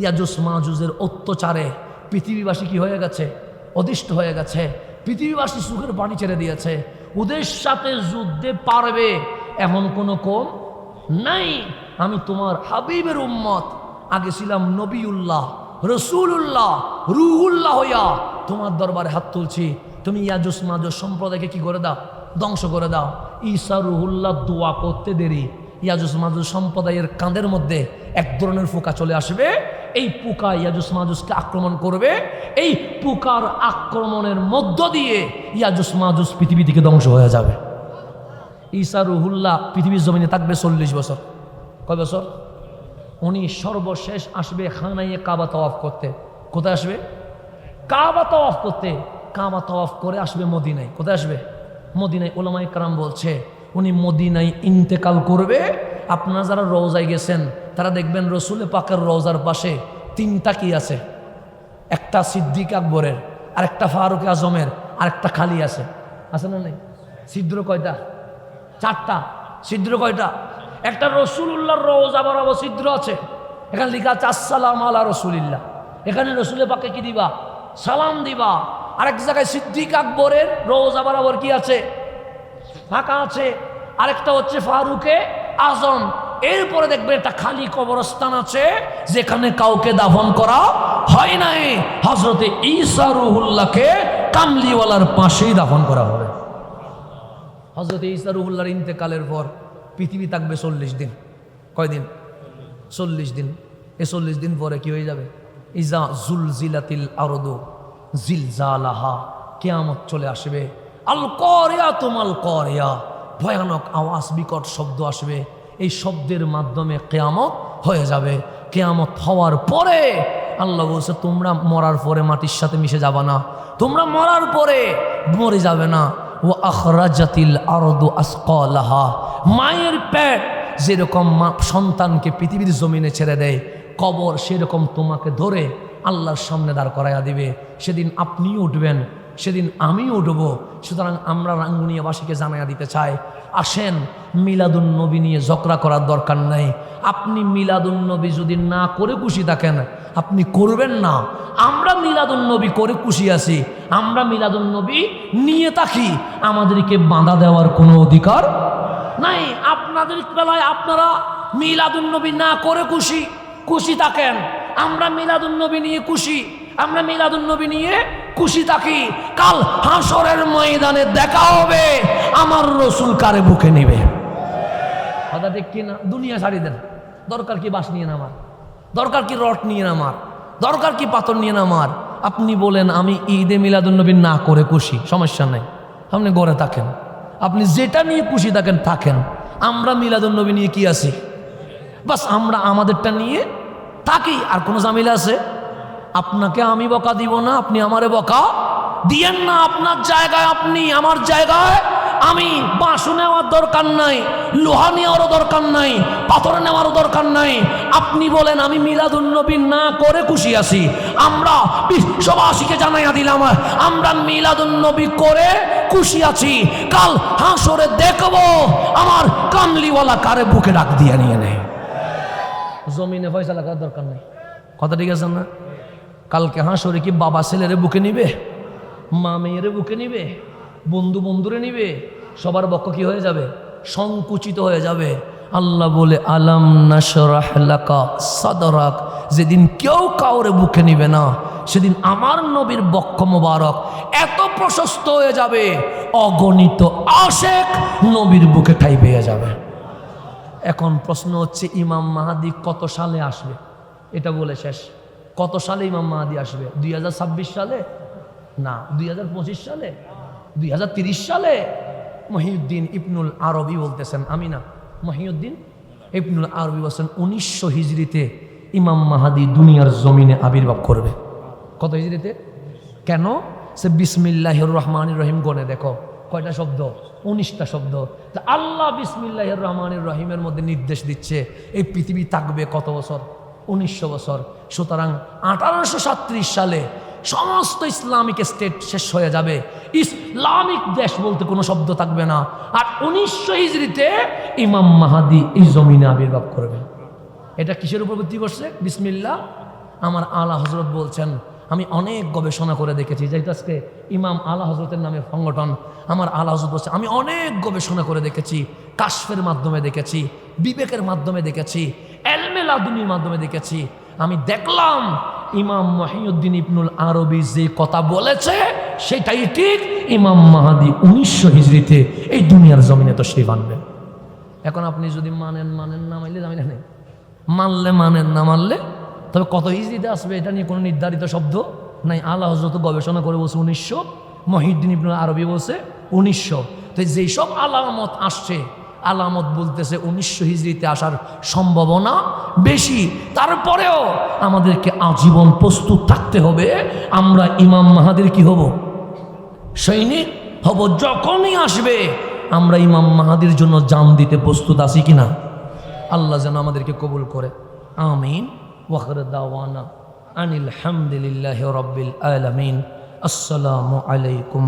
ইয়াজুস মাজুসের অত্যাচারে পৃথিবীবাসী কি হয়ে গেছে? অদিষ্ট হয়ে গেছে। পৃথিবীবাসী সুখের পানি ছেড়ে দিয়েছে। ওদের সাথে যুদ্ধে পারবে এমন কোনো কম নাই। আমি তোমার হাবিবের উম্মত, আগে ছিলাম নবিউল্লাহ, রসুল্লাহ, রুহুল্লাহ হইয়া তোমার দরবারে হাত তুলছি। তুমি ইয়াজুস মাজুস সম্প্রদায়কে কি করে দাও? ধ্বংস করে দাও। ঈসা রুহুল্লাহ দোয়া করতে দেরি, ইয়াজুস মাজুস সম্প্রদায়ের কাঁধের মধ্যে এক ধরনের পোকা চলে আসবে। এই পোকা ইয়াজুস মাজুসকে আক্রমণ করবে। এই পোকার আক্রমণের মধ্য দিয়ে ইয়াজুস মাজুস পৃথিবী থেকে ধ্বংস হয়ে যাবে। ঈসা রুহুল্লাহ পৃথিবীর জমিনে থাকবে 40 বছর। কয় বছর? উনি সর্বশেষ আসবে খানায়ে কাবা তাওয়াফ করতে। কোথায় আসবে? কাবা তাওয়াফ করতে। কাবা তাওয়াফ করে আসবে মদিনায়। কোথায় আসবে? মদিনায়। ওলামায়ে কেরাম বলছে উনি মদিনায় ইন্তেকাল করবে। আপনারা যারা রওজায় গেছেন তারা দেখবেন রসুলে পাকের রওজার পাশে 3টা কি আছে? একটা সিদ্দিক আকবরের, আরেকটা ফারুক আজমের, আরেকটা খালি আছে। আছে না নেই? ছিদ্র কয়টা? 4টা। ছিদ্র কয়টা? একটা রসুলুল্লাহর রওজা বরাবর ছিদ্র আছে। এখানে লেখা আছে আসসালামু আলা রসুলিল্লাহ। এখানে রসুলের পাকে কি দিবা? সালাম দিবা। আরেক জায়গায় সিদ্দিক আকবরের রওজা বরাবর কি আছে? ফাঁকা আছে। আরেকটা হচ্ছে ফারুকে আজম। এরপরে দেখবে একটা খালি কবরস্থান আছে যেখানে কাউকে দাফন করা হয় নাই। হযরতে ঈসা রুহুল্লাহকে কামলিওয়ালার পাশেই দাফন করা হবে। হযরতে ঈসা রুহুল্লাহর ইন্তেকালের পর পৃথিবী থাকবে 40 দিন। কয়দিন? 40 দিন। এই 40 দিন পরে কি হয়ে যাবে? ইজা জুলজিলাতিল আরদু জিলজালাহা, কিয়ামত চলে আসবে। আল কারিয়াতু মাল কারিয়া, ভয়ানক আওয়াজ, বিকট শব্দ আসবে। এই শব্দের মাধ্যমে কিয়ামত হয়ে যাবে। কিয়ামত হওয়ার পরে আল্লাহ বলছে তোমরা মরার পরে মাটির সাথে মিশে যাবে না, তোমরা মরার পরে মরে যাবে না। ও আখরাজাতিল আরদু আসকালাহা, মায়ের পেট যেরকম সন্তানকে পৃথিবীর জমিনে ছেড়ে দেয়, কবর সেরকম তোমাকে ধরে আল্লাহর সামনে দাঁড় করাইয়া দিবে। সেদিন আপনিও উঠবেন, সেদিন আমিও উঠব। সুতরাং আমরা রাঙ্গুনিয়াবাসীকে জানাইয়া দিতে চাই, আসেন মিলাদুন নবী নিয়ে ঝগড়া করার দরকার নাই। আপনি মিলাদুন নবী যদি না করে খুশি থাকেন আপনি করবেন না। আমরা মিলাদুন নবী করে খুশি আছি, আমরা মিলাদুন নবী নিয়ে থাকি, আমাদেরকে বাঁধা দেওয়ার কোনো অধিকার নাই। আপনাদের বেলায় আপনারা মিলাদুন নবী না করে খুশি থাকেন, আমরা মিলাদুন নবী নিয়ে খুশি, আমরা মিলাদুন নবী নিয়ে খুশি থাকি। কাল হাসরের ময়দানে দেখা হবে আমার রসুল কারে বুকে নিবে। কথা ঠিক কিনা? দুনিয়া ছাড়ি দেন, দরকার কি বাঁশ নিয়ে নামার, দরকার কি রড নিয়ে নামার, দরকার কি পাথর নিয়ে নামার। আপনি বলেন আমি ঈদে মিলাদুন নবী না করে খুশি, সমস্যা নাই, আপনি গড়ে থাকেন, আপনি যেটা নিয়ে খুশি থাকেন। আমরা মিলাদুন নবী নিয়ে কি আছি? বাস আমরা আমাদেরটা নিয়ে থাকি। আর কোনো ঝামেলা আছে? আপনাকে আমি বকা দিব না, আপনি আমারে বকা দিয়েন না। আপনার জায়গায় আপনি, আমার জায়গায় আমি। বাঁশু নেওয়ার দরকার নাই, লোহা নেওয়ারও দরকার নাই, পাথর নেওয়ারও দরকার নাই। আপনি বলেন আমি মিলাদুন নবী না করে খুশি আছি। আমরা বিশ্ববাসীকে জানাইয়া দিলাম আমরা মিলাদুন নবী করে খুশি আছি। কাল হাসরে দেখব আমার কামলিওয়ালা কারে বুকে ডাক দিয়ে নিয়ে নেয়। জমিনে ফয়সালা করার দরকার নেই। কথা ঠিক আছে না? কালকে হাসরে কি বাবা ছেলেরে বুকে নিবে, মা মেয়েরে বুকে নিবে, বন্ধু বন্ধুরে নিবে, সবার বক্ষ কি হয়ে যাবে? সংকুচিত হয়ে যাবে। আল্লাহ বলে আলাম নাশরাহ লাকা সাদরাক, যেদিন কেউ কাউরে বুকে নিবে না সেদিন আমার নবীর বক্ষ মোবারক এত প্রশস্ত হয়ে যাবে, অগণিত আশেক নবীর বুকে ঠাঁই পেয়ে যাবে। এখন প্রশ্ন হচ্ছে ইমাম মাহাদি কত সালে আসবে? এটা বলে শেষ। কত সালে ইমাম মাহাদি আসবে? 2026 সালে না, 2025 সালে, 2030 সালে? মহিউদ্দিন ইবনুল আরবি বলতেছেন, আমি না, মহিউদ্দিন ইবনুল আরবি বলছেন 1900 হিজরিতে ইমাম মাহাদি দুনিয়ার জমিনে আবির্ভাব করবে। কত হিজরিতে? কেন? সে বিসমিল্লাহির রহমানির রহিম গনে দেখো কয়টা শব্দ? 19টা শব্দ। তা আল্লাহ বিসমিল্লাহির রহমানির রহিমের মধ্যে নির্দেশ দিচ্ছে এই পৃথিবী থাকবে কত বছর? 1900 বছর। সুতরাং 1837 সালে সমস্ত ইসলামিক স্টেট শেষ হয়ে যাবে, ইসলামিক দেশ বলতে কোনো শব্দ থাকবে না। আর 1900 হিজরিতে ইমাম মাহাদি এই জমিনে আবির্ভাব করবে। এটা কিসের উপর ভিত্তি করছে? বিসমিল্লাহ। আমার আলা হজরত বলছেন, আমি অনেক গবেষণা করে দেখেছি, যেহেতু আজকে ইমাম আলা হজরতের নামে সংগঠন, আমার আলা হজরত বলছে আমি অনেক গবেষণা করে দেখেছি, কাশফের মাধ্যমে দেখেছি, বিবেকের মাধ্যমে দেখেছি, এলমে লাদুনির মাধ্যমে দেখেছি। আমি দেখলাম ইমাম মহিউদ্দিন ইবনুল আরবি যে কথা বলেছে সেটাই ঠিক। ইমাম মাহাদি 1900 হিজরিতে এই দুনিয়ার জমিনে তো সেই বানবেন। এখন আপনি যদি মানেন মানেন, না মানলে জানি না, মানলে মানেন, না মানলে, তবে কত হিজরিতে আসবে এটা নিয়ে কোনো নির্ধারিত শব্দ নাই। আলা হযরত গবেষণা করে বলছে 1900, মহিউদ্দিন ইবনুল আরবি বলছে 1900। তো যেই সব আলামত আসছে, আলামত বলতেছে 1900 হিজরিতে আসার সম্ভাবনা বেশি। তারপরেও আমাদেরকে আজীবন প্রস্তুত থাকতে হবে। আমরা ইমাম মাহাদির কি হব? সৈনিক হব। যখনই আসবে আমরা ইমাম মাহাদির জন্য জান দিতে প্রস্তুত আছি কিনা? আল্লাহ যেন আমাদেরকে কবুল করে, আমিন। ওয়াখির দাওয়ানা আনিল হামদুলিল্লাহি রাব্বিল আলামিন। আসসালামু আলাইকুম।